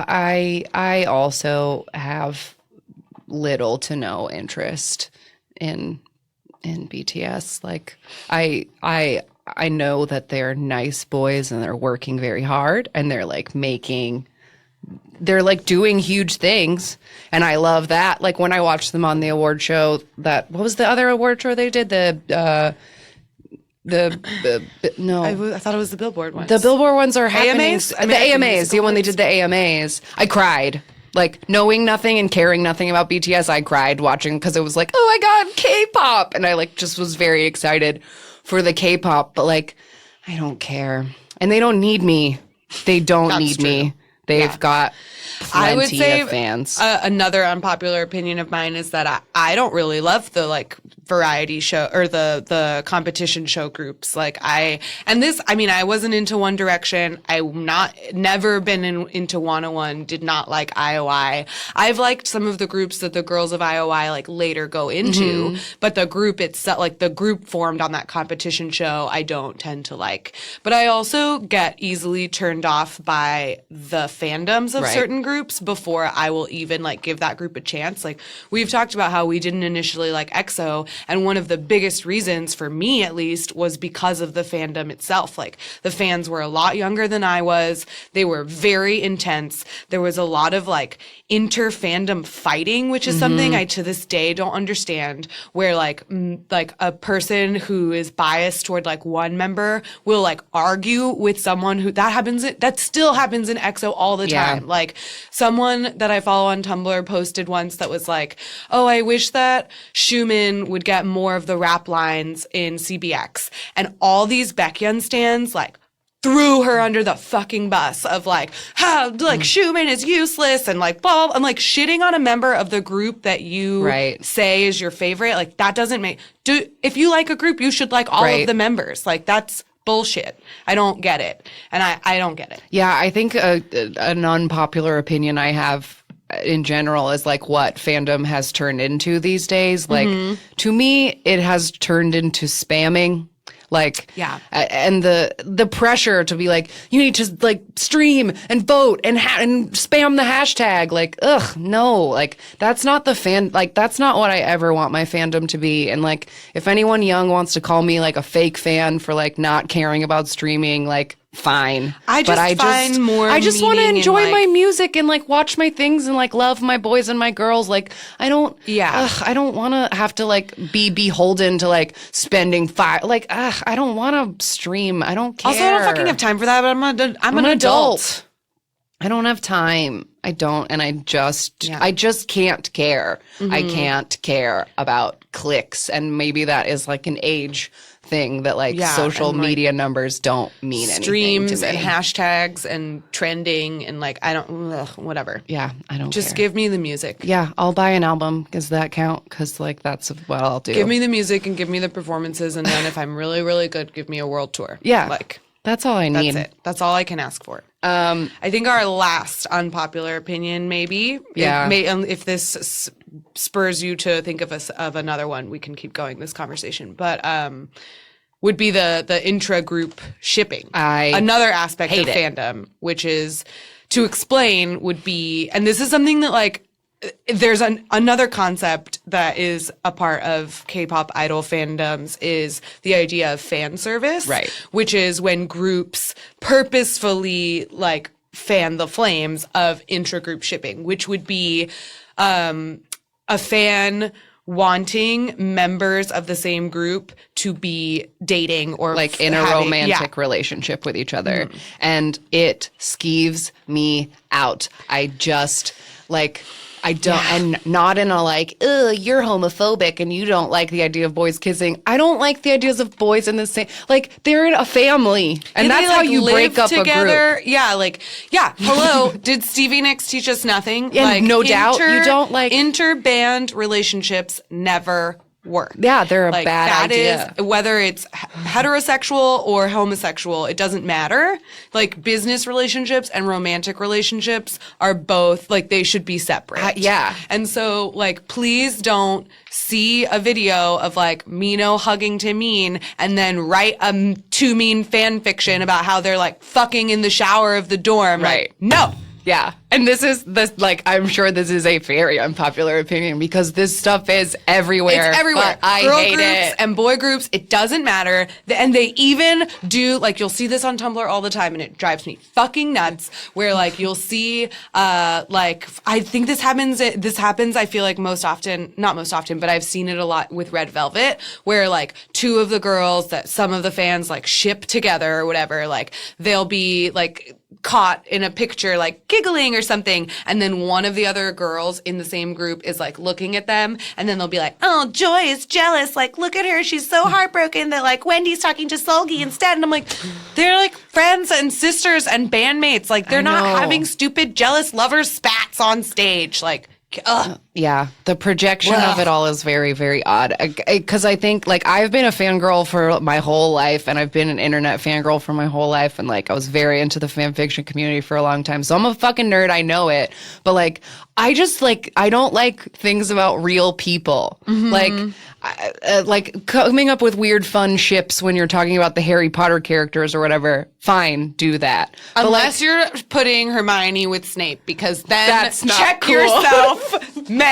I also have little to no interest in BTS. Like I know that they're nice boys and they're working very hard and they're like doing huge things, and I love that. Like when I watched them on the award show, what was the other award show they did? I thought it was the Billboard ones. The Billboard ones are happening. AMAs? The AMAs, when they did the AMAs. I cried. Like, knowing nothing and caring nothing about BTS, I cried watching because it was like, oh my God, K-pop. And I, like, just was very excited for the K-pop. But, like, I don't care. And they don't need me. They don't need me. They've got plenty I would say of fans. Another unpopular opinion of mine is that I don't really love the like variety show or the competition show groups. Like I wasn't into One Direction. Never been into 101. Did not like IOI. I've liked some of the groups that the girls of IOI like later go into, but the group itself, like the group formed on that competition show, I don't tend to like. But I also get easily turned off by the fandoms of certain groups before I will even like give that group a chance. Like we've talked about how we didn't initially like EXO, and one of the biggest reasons for me at least was because of the fandom itself. Like the fans were a lot younger than I was. They were very intense. There was a lot of like inter-fandom fighting, which is something I to this day don't understand, where like a person who is biased toward like one member will like argue with someone who that still happens in EXO all the time. Like someone that I follow on Tumblr posted once that was like, oh, I wish that Xiumin would get more of the rap lines in CBX. And all these Baekhyun stans like threw her under the fucking bus of like, how like Xiumin is useless and like blah. I'm like shitting on a member of the group that you say is your favorite. Like that doesn't if you like a group, you should like all of the members. Like that's bullshit. I don't get it. And I don't get it. Yeah, I think an unpopular opinion I have in general is like what fandom has turned into these days. Like, to me, it has turned into spamming. Like, Yeah. And the pressure to be like, you need to like stream and vote and spam the hashtag. Like, ugh, no, like that's not that's not what I ever want my fandom to be. And like, if anyone young wants to call me like a fake fan for like not caring about streaming, like, fine. I find more I just want to meaning in, enjoy like- my music and like watch my things and like love my boys and my girls. Like, I don't want to have to like be beholden to like spending I don't want to stream. I don't care. Also, I don't fucking have time for that, but I'm an adult. I don't have time. I don't, and I just can't care. I can't care about clicks, and maybe that is like an age thing that like social and, like, media numbers don't mean anything streams to me. and hashtags and trending and like I don't whatever. Yeah, I don't Just care. give me the music. Yeah, I'll buy an album. Does that count? Because like that's what I'll do. Give me the music and give me the performances, and then if I'm really, really good, give me a world tour. Yeah, Like, that's all I need. that's it. That's all I can ask for. I think our last unpopular opinion, maybe. Yeah. If this spurs you to think of another one, we can keep going this conversation. But would be the intra-group shipping. Another aspect of fandom, which is, to explain, would be, and this is something that like, there's another concept that is a part of K-pop idol fandoms is the idea of fan service, right? Which is when groups purposefully like fan the flames of intra-group shipping, which would be a fan wanting members of the same group to be dating or like in a romantic relationship with each other. And it skeeves me out. I just like, I don't, and not in a like, ugh, you're homophobic and you don't like the idea of boys kissing. I don't like the ideas of boys in the same, like they're in a family and that's how you break up together. a group. Yeah, like, yeah, hello, did Stevie Nicks teach us nothing? Yeah, like, no doubt. You don't like. Inter-band relationships never work. Yeah, they're a like, bad idea. That is, whether it's heterosexual or homosexual, it doesn't matter. Like, business relationships and romantic relationships are both, like, they should be separate. Yeah. And so, like, please don't see a video of, like, Mino hugging Taemin and then write a Too Mean fan fiction about how they're, like, fucking in the shower of the dorm. Right. Like, no. Yeah. And this is like, I'm sure this is a very unpopular opinion because this stuff is everywhere. It's everywhere. But I Girl hate groups it. and boy groups, it doesn't matter. And they even do, like, you'll see this on Tumblr all the time and it drives me fucking nuts where, like, you'll see, like, I think this happens, I feel like not most often, but I've seen it a lot with Red Velvet where, like, two of the girls that some of the fans, like, ship together or whatever, like, they'll be, like, caught in a picture like giggling or something, and then one of the other girls in the same group is like looking at them, and then they'll be like, oh, Joy is jealous, like, look at her, she's so heartbroken that like Wendy's talking to Solgi instead. And I'm like, they're like friends and sisters and bandmates, like they're not having stupid jealous lover spats on stage, like, ugh. Yeah, the projection of it all is very, very odd. Because I think, like, I've been a fangirl for my whole life, and I've been an internet fangirl for my whole life, and, like, I was very into the fan fiction community for a long time. So I'm a fucking nerd, I know it. But, like, I just, like, I don't like things about real people. Like coming up with weird, fun ships when you're talking about the Harry Potter characters or whatever, fine, do that. But, Unless you're putting Hermione with Snape, because then That's not check cool. yourself, man.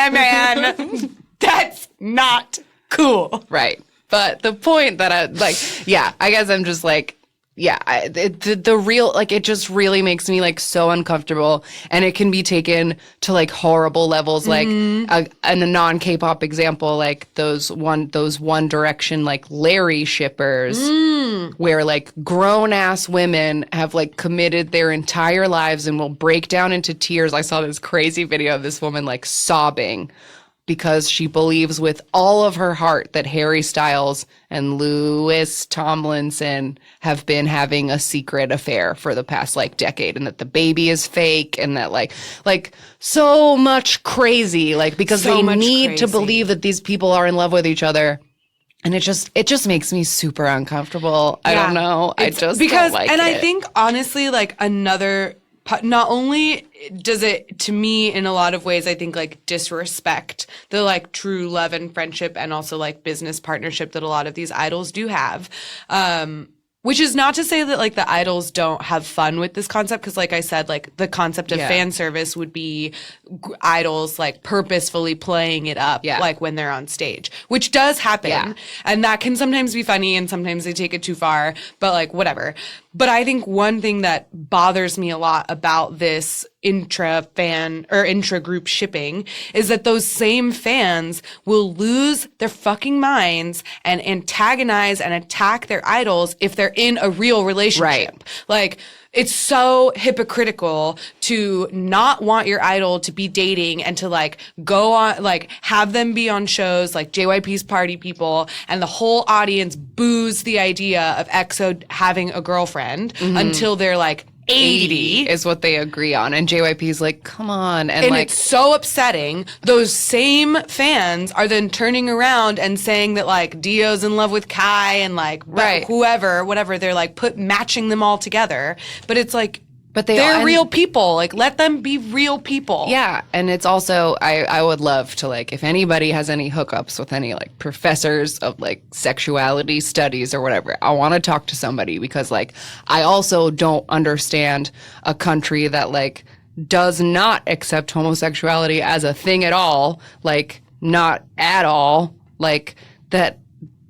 That's not cool. right. But the point that I, like, yeah, I guess I'm just like, yeah, the real, like, it just really makes me, like, so uncomfortable. And it can be taken to, like, horrible levels. Like, a non-K-pop example, like, those One Direction, like, Larry shippers, where, like, grown-ass women have, like, committed their entire lives and will break down into tears. I saw this crazy video of this woman, like, sobbing because she believes with all of her heart that Harry Styles and Louis Tomlinson have been having a secret affair for the past, like, decade, and that the baby is fake, and that, like so much crazy, like, because So they much need to crazy. believe that these people are in love with each other. And it just makes me super uncomfortable. I don't know. I just because don't like and it. I think honestly, like not only does it to me in a lot of ways, I think like disrespect the like true love and friendship and also like business partnership that a lot of these idols do have. Which is not to say that like the idols don't have fun with this concept, because like I said, like the concept of fan service would be idols like purposefully playing it up like when they're on stage, which does happen, and that can sometimes be funny and sometimes they take it too far, but like whatever. But I think one thing that bothers me a lot about this intra-group shipping is that those same fans will lose their fucking minds and antagonize and attack their idols if they're in a real relationship. Right. Like, it's so hypocritical to not want your idol to be dating and to like go on, like have them be on shows like JYP's Party People and the whole audience boos the idea of EXO having a girlfriend until they're like 80 is what they agree on. And JYP's like, come on. And like, it's so upsetting. Those same fans are then turning around and saying that like Dio's in love with Kai and like whatever. They're like matching them all together. But it's like, but they're real people. Like, let them be real people. Yeah. And it's also, I would love to, like, if anybody has any hookups with any, like, professors of, like, sexuality studies or whatever, I want to talk to somebody, because, like, I also don't understand a country that, like, does not accept homosexuality as a thing at all. Like, not at all. Like, that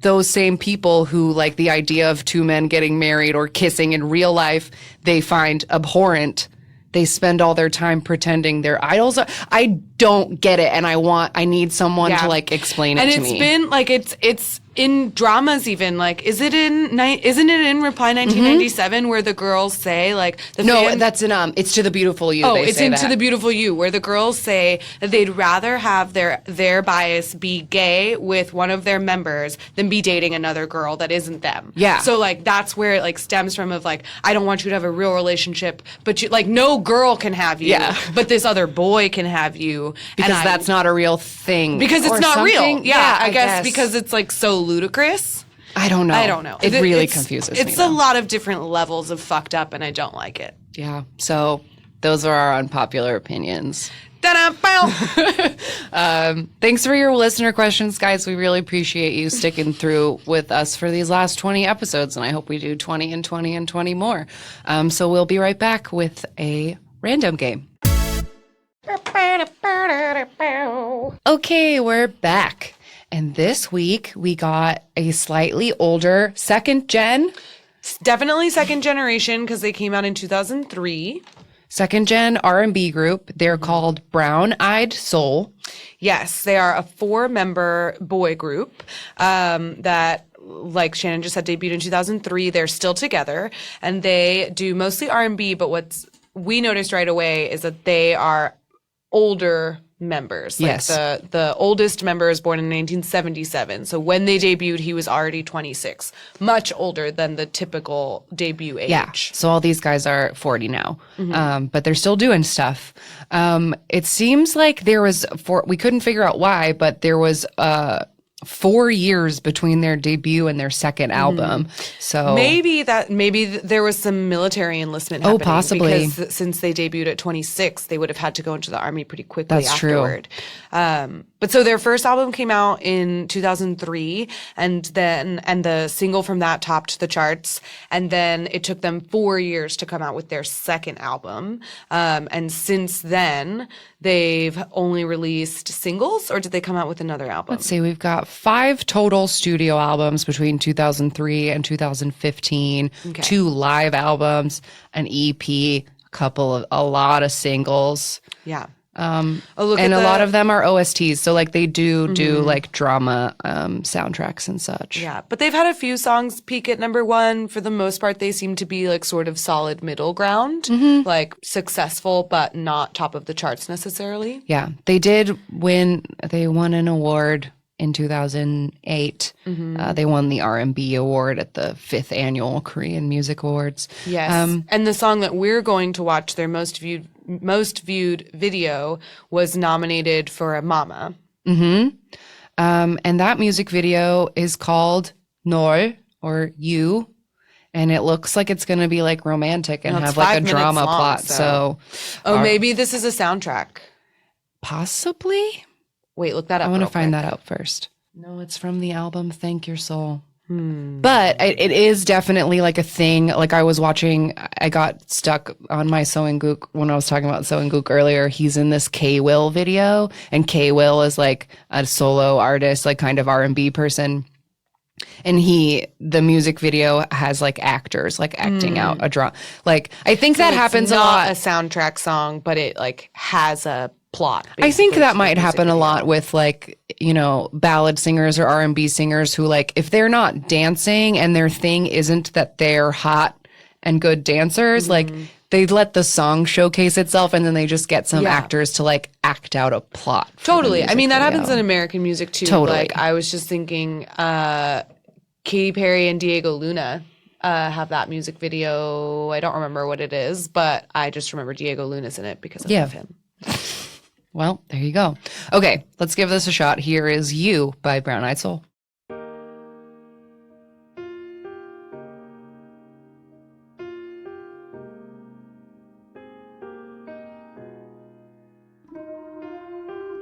those same people who like the idea of two men getting married or kissing in real life, they find abhorrent. They spend all their time pretending they're idols. I don't get it, and I need someone to like explain it to me. And it's been like it's in dramas even, like isn't it in Reply 1997 where the girls say like that's in It's to the Beautiful You. It's in To the Beautiful You, where the girls say that they'd rather have their bias be gay with one of their members than be dating another girl that isn't them. Yeah. So like that's where it like stems from, of like, I don't want you to have a real relationship, but you like, no girl can have you, but this other boy can have you, because that's not a real thing. Because it's not real. Yeah, I guess because it's like so ludicrous. I don't know. It really confuses me. It's a lot of different levels of fucked up, and I don't like it. Yeah. So those are our unpopular opinions. Thanks for your listener questions, guys. We really appreciate you sticking through with us for these last 20 episodes, and I hope we do 20 and 20 and 20 more. So we'll be right back with a random game. Okay, we're back. And this week, we got a slightly older second gen. Definitely second generation, because they came out in 2003. Second gen R&B group. They're called Brown Eyed Soul. Yes, they are a 4-member boy group that, like Shannon just said, debuted in 2003. They're still together, and they do mostly R&B, but what's we noticed right away is that they are older members. Like yes. The oldest member is born in 1977. So when they debuted, he was already 26. Much older than the typical debut age. Yeah. So all these guys are 40 now. But they're still doing stuff. It seems like there was, we couldn't figure out why, but there was 4 years between their debut and their second album. So maybe there was some military enlistment happening. Possibly. Because since they debuted at 26, they would have had to go into the army pretty quickly afterward. True. But so their first album came out in 2003, and the single from that topped the charts. And then it took them 4 years to come out with their second album. And since then, they've only released singles, or did they come out with another album? Let's see, we've got 5 total studio albums between 2003 and 2015, 2 live albums, an EP, a lot of singles. Yeah. And a lot of them are OSTs, so like they do like drama soundtracks and such. Yeah, but they've had a few songs peak at number 1. For the most part, they seem to be like sort of solid middle ground, like successful but not top of the charts necessarily. Yeah, they won an award in 2008. They won the R&B award at the 5th annual Korean Music Awards. Yes, and the song that we're going to watch, their most viewed video, was nominated for a Mama. And that music video is called Nor, or You. And it looks like it's going to be like romantic and No, it's have like 5 a minutes drama long, plot. so- So maybe this is a soundtrack. possibly. Wait, look that up. I want to real find quick. that out first. No, it's from the album Thank Your Soul. But it is definitely like a thing. Like I was watching, I got stuck on my Soeunguk when I was talking about Soeunguk earlier. He's in this K-Will video, and K-Will is like a solo artist, like kind of R&B person. And the music video has like actors like acting out a drama. Like I think that It's happens a not lot. a soundtrack song, but it like has a plot. I think basically, that to the might music happen a video. lot with like, you know, ballad singers or R&B singers who like if they're not dancing and their thing isn't that they're hot and good dancers, like they let the song showcase itself and then they just get some Yeah. actors to like act out a plot. for the Totally. I music mean, that video. happens in American music too. Totally. Like I was just thinking, Katy Perry and Diego Luna have that music video. I don't remember what it is, but I just remember Diego Luna's in it because I love him. Well, there you go. Okay, let's give this a shot. Here is You by Brown Eyed Soul.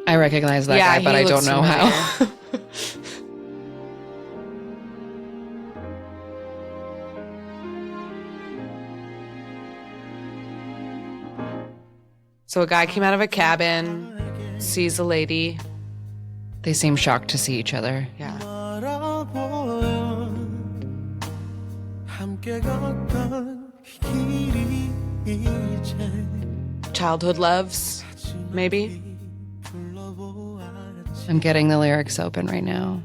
I recognize that guy, but he I don't looks know how. familiar. So a guy came out of a cabin, sees a lady. They seem shocked to see each other. Yeah. Childhood loves, maybe. I'm getting the lyrics open right now.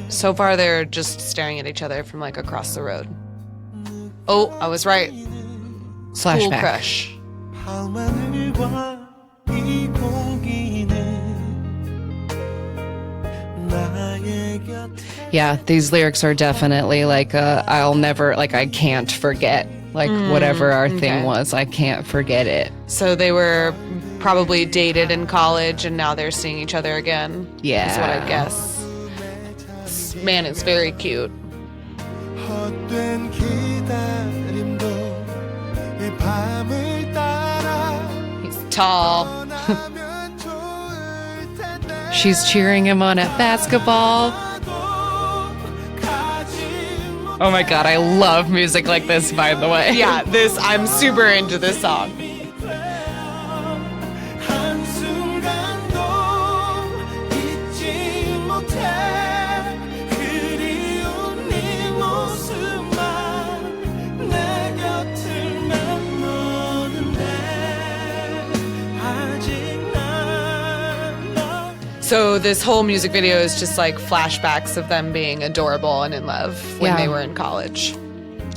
So far, they're just staring at each other from like across the road. Oh, I was right. School Flashback. crush. Yeah, these lyrics are definitely like I'll never, like I can't forget, like whatever our thing okay. was, I can't forget it. So they were probably dated in college and now they're seeing each other again. Yeah. Is what I guess. This man is very cute. He's tall. She's cheering him on at basketball. Oh my god, I love music like this, by the way. Yeah, I'm super into this song. So this whole music video is just like flashbacks of them being adorable and in love when Yeah. they were in college.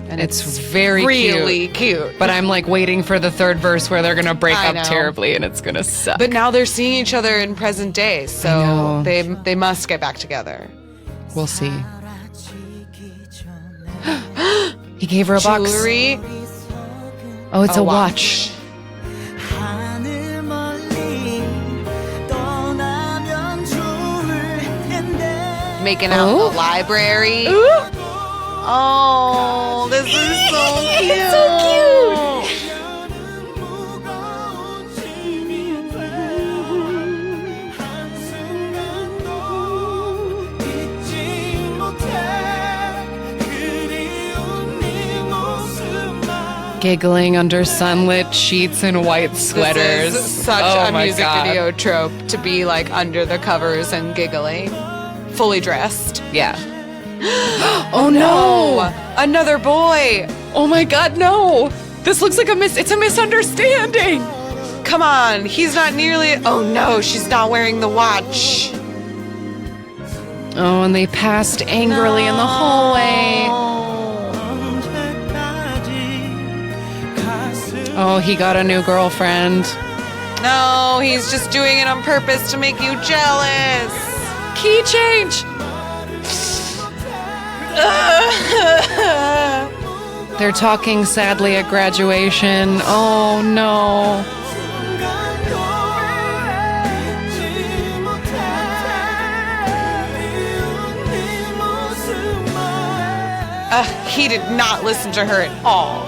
And It's very really cute. cute. But I'm like waiting for the third verse where they're gonna break I up know. terribly and it's gonna suck. But now they're seeing each other in present day, so know. they must get back together. We'll see. He gave her a box. Jewelry, Oh, it's a a watch. making out in Oh. the library. Oh, this is so cute. It's so Giggling under sunlit sheets and white sweaters. This is such Oh a my music God. video trope to be like under the covers and giggling, fully dressed. Yeah. Oh no! Another boy. Oh my god, no! This looks like it's a misunderstanding! Come on, he's not nearly. Oh no, she's not wearing the watch. Oh, and they passed angrily in the hallway. Oh, he got a new girlfriend. No, he's just doing it on purpose to make you jealous. Key change! They're talking sadly at graduation. Oh no. He did not listen to her at all.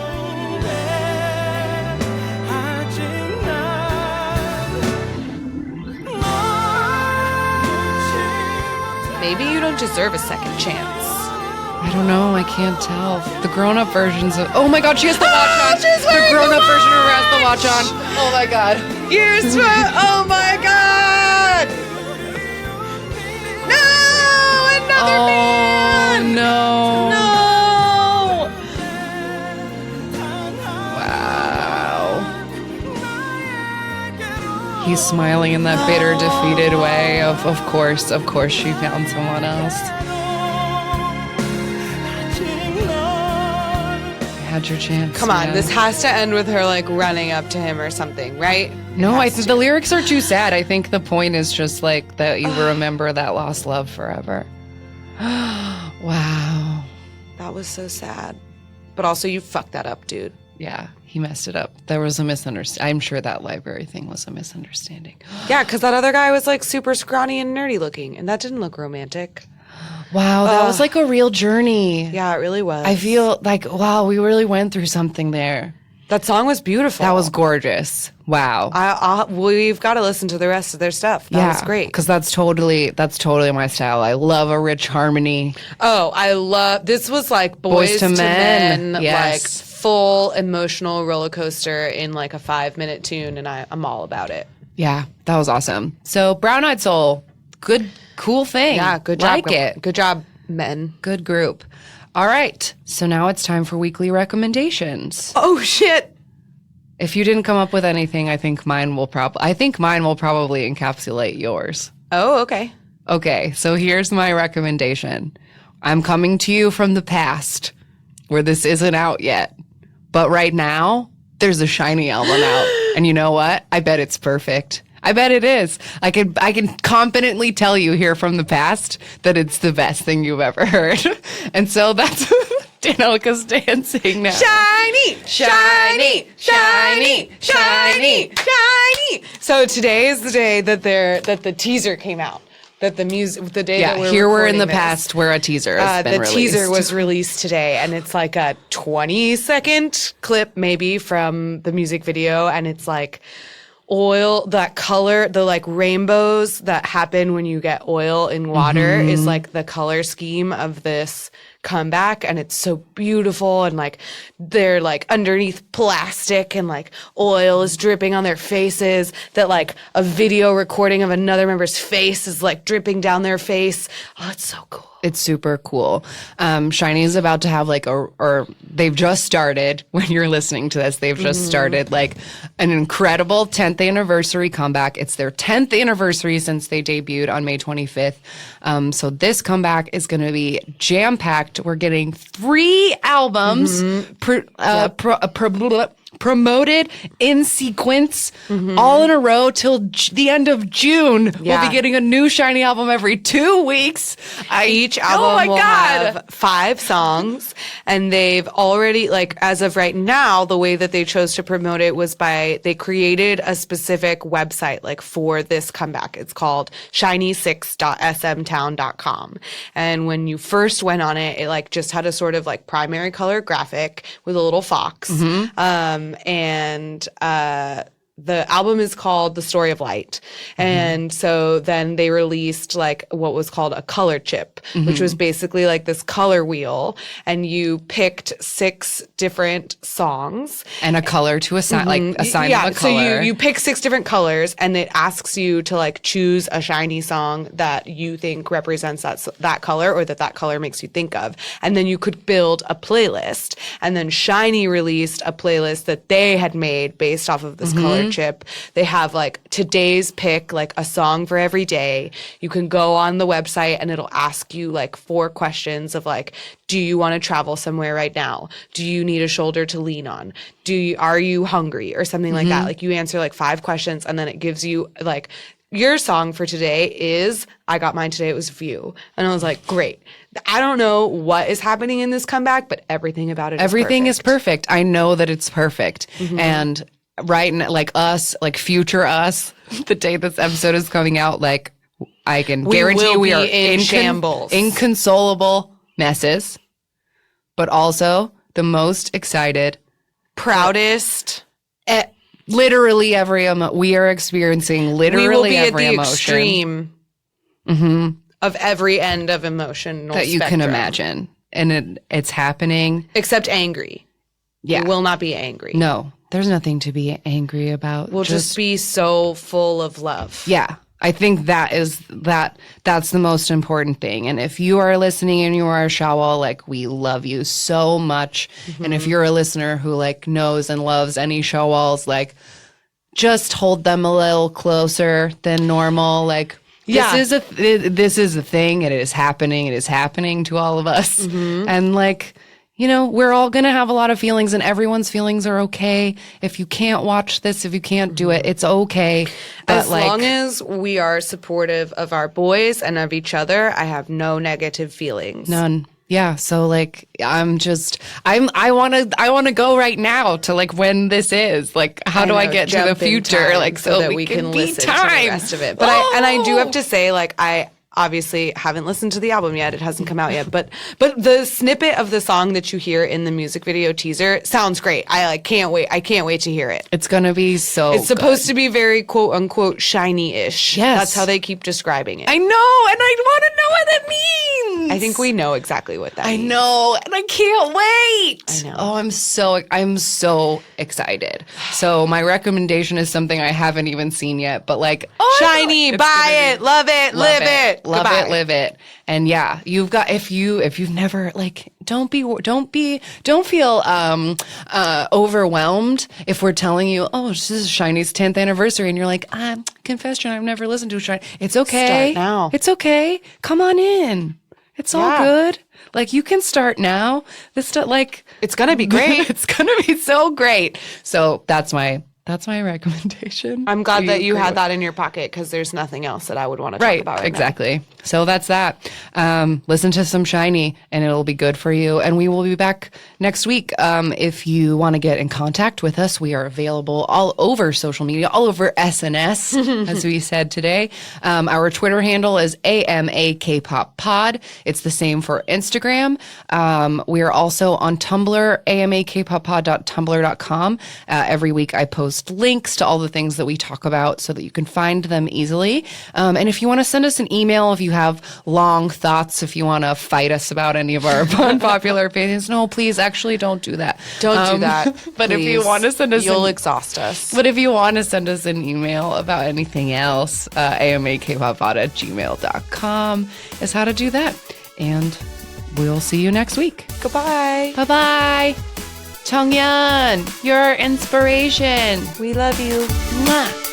Maybe you don't deserve a second chance. I don't know. I can't tell. The grown-up versions of... Oh my God, she has the watch on. The grown-up version of her has the watch on. Oh my God. Here's what... Oh my God! No! Another man! No. No! Wow. He's smiling in that bitter, defeated way of course she found someone else. Had your chance. Come on, man. this has to end with her like running up to him or something, right? No, I think the lyrics are too sad. I think the point is just like that you remember that lost love forever. Wow. That was so sad. But also you fucked that up, dude. Yeah, he messed it up. There was a misunderstanding. I'm sure that library thing was a misunderstanding. Yeah, because that other guy was like super scrawny and nerdy looking, and that didn't look romantic. Wow, that was like a real journey. Yeah, it really was. I feel like, wow, we really went through something there. that song was beautiful. That was gorgeous. Wow. We've got to listen to the rest of their stuff. That was great. Because that's totally my style. I love a rich harmony. Oh, I love this. Was like Boys to Men, yes. like full emotional roller coaster in like a 5-minute tune, and I'm all about it. Yeah, that was awesome. So Brown Eyed Soul, good, cool thing. Yeah, good job. Like it. Good job, men. Good group. All right, so now it's time for weekly recommendations. Oh shit! If you didn't come up with anything, I think mine will probably encapsulate yours. Oh, okay. Okay, so here's my recommendation. I'm coming to you from the past, where this isn't out yet. But right now, there's a SHINee album out. And you know what? I bet it's perfect. I bet it is. I can confidently tell you here from the past that it's the best thing you've ever heard. And so that's Danielka's dancing now. SHINee, SHINee, SHINee, SHINee, SHINee. So today is the day that the teaser came out. That the day that we're in the this. past where a teaser has been released. The teaser was released today, and it's like a 20-second clip maybe from the music video, and it's like oil, that color, the like rainbows that happen when you get oil in water is like the color scheme of this comeback, and it's so beautiful, and like they're like underneath plastic and like oil is dripping on their faces, that like a video recording of another member's face is like dripping down their face. Oh, it's so cool. It's super cool. SHINee is about to have like or they've just started, when you're listening to this, they've just started like an incredible 10th anniversary comeback. It's their 10th anniversary since they debuted on May 25th. So this comeback is going to be jam-packed. We're getting 3 albums promoted in sequence, all in a row till the end of June. Yeah. We'll be getting a new SHINee album every 2 weeks. Each album will have 5 songs, and they've already, like, as of right now, the way that they chose to promote it was they created a specific website, like, for this comeback. It's called shiny6.smtown.com. And when you first went on it, it, like, just had a sort of, like, primary color graphic with a little fox. The album is called The Story of Light. And so then they released like what was called a color chip, which was basically like this color wheel. And you picked 6 different songs. And a color to assign, like assign them a color. So you pick 6 different colors, and it asks you to like choose a SHINee song that you think represents that color, or that color makes you think of. And then you could build a playlist. And then SHINee released a playlist that they had made based off of this color chip. They have like today's pick, like a song for every day. You can go on the website and it'll ask you like 4 questions of like, do you want to travel somewhere right now? Do you need a shoulder to lean on? Are you hungry or something like that? Like you answer like 5 questions, and then it gives you like, your song for today is, I got mine today, it was View. And I was like, great. I don't know what is happening in this comeback, but everything about it is perfect. I know that it's perfect. And right now, like us, like future us, the day this episode is coming out, like I can guarantee you we are in shambles. Inconsolable messes. but also the most excited. Proudest. Literally every we are experiencing We will literally be at every the emotion extreme of every end of emotion that you can imagine, and it's happening. Except angry. Yeah, We will not be angry. no, there's nothing to be angry about. We'll just be so full of love. yeah. I think that's the most important thing. And if you are listening and you are a Shawwal, like, we love you so much. And if you're a listener who like knows and loves any Shawwals, like, just hold them a little closer than normal. Like, Yeah. this is a thing. It is happening. It is happening to all of us. And like, you know, we're all going to have a lot of feelings, and everyone's feelings are okay. If you can't watch this, if you can't do it, it's okay. But As long as we are supportive of our boys and of each other, I have no negative feelings. none. Yeah. So like, I want to go right now to like when this is. Like, how do I know, get to the jump in future? time Like, so that we can listen beat to time. the rest of it. But I do have to say, like, I obviously haven't listened to the album yet. It hasn't come out yet. But the snippet of the song that you hear in the music video teaser sounds great. I like can't wait. I can't wait to hear it. It's gonna be so. It's supposed to be very quote unquote SHINee-ish. Yes. That's how they keep describing it. I know, and I want to know what that means. I think we know exactly what that I means. know, and I can't wait. I know. Oh, I'm so excited. So my recommendation is something I haven't even seen yet, but like, SHINee, it's buy gonna it, love it, live it. love Goodbye. it, live it. And yeah, you've got, if you've never, like, don't feel overwhelmed if we're telling you, oh, this is SHINee's 10th anniversary, and you're like, confession, I've never listened to SHINee. It's okay. Start now. It's okay. Come on in. It's all Yeah. good. Like, you can start now. This stuff, like, It's gonna be great. it's gonna be so great. So that's my recommendation. I'm glad We that you agree had with- that in your pocket because there's nothing else that I would want to talk Right, about right now. exactly. So that's that. Listen to some SHINee, and it'll be good for you. And we will be back next week. If you want to get in contact with us, we are available all over social media, all over SNS, as we said today. Our Twitter handle is AMAKpopPod. It's the same for Instagram. We are also on Tumblr, amakpoppod.tumblr.com. Every week I post links to all the things that we talk about so that you can find them easily. And if you want to send us an email, if you have long thoughts, if you want to fight us about any of our unpopular opinions, no, please, actually don't do that. Don't do that. But if you please. want to send us you'll exhaust us. but if you want to send us an email about anything else, amakpopod@gmail.com is how to do that. And we'll see you next week. Goodbye. Bye-bye. Chonghyun, your inspiration. We love you. Mwah.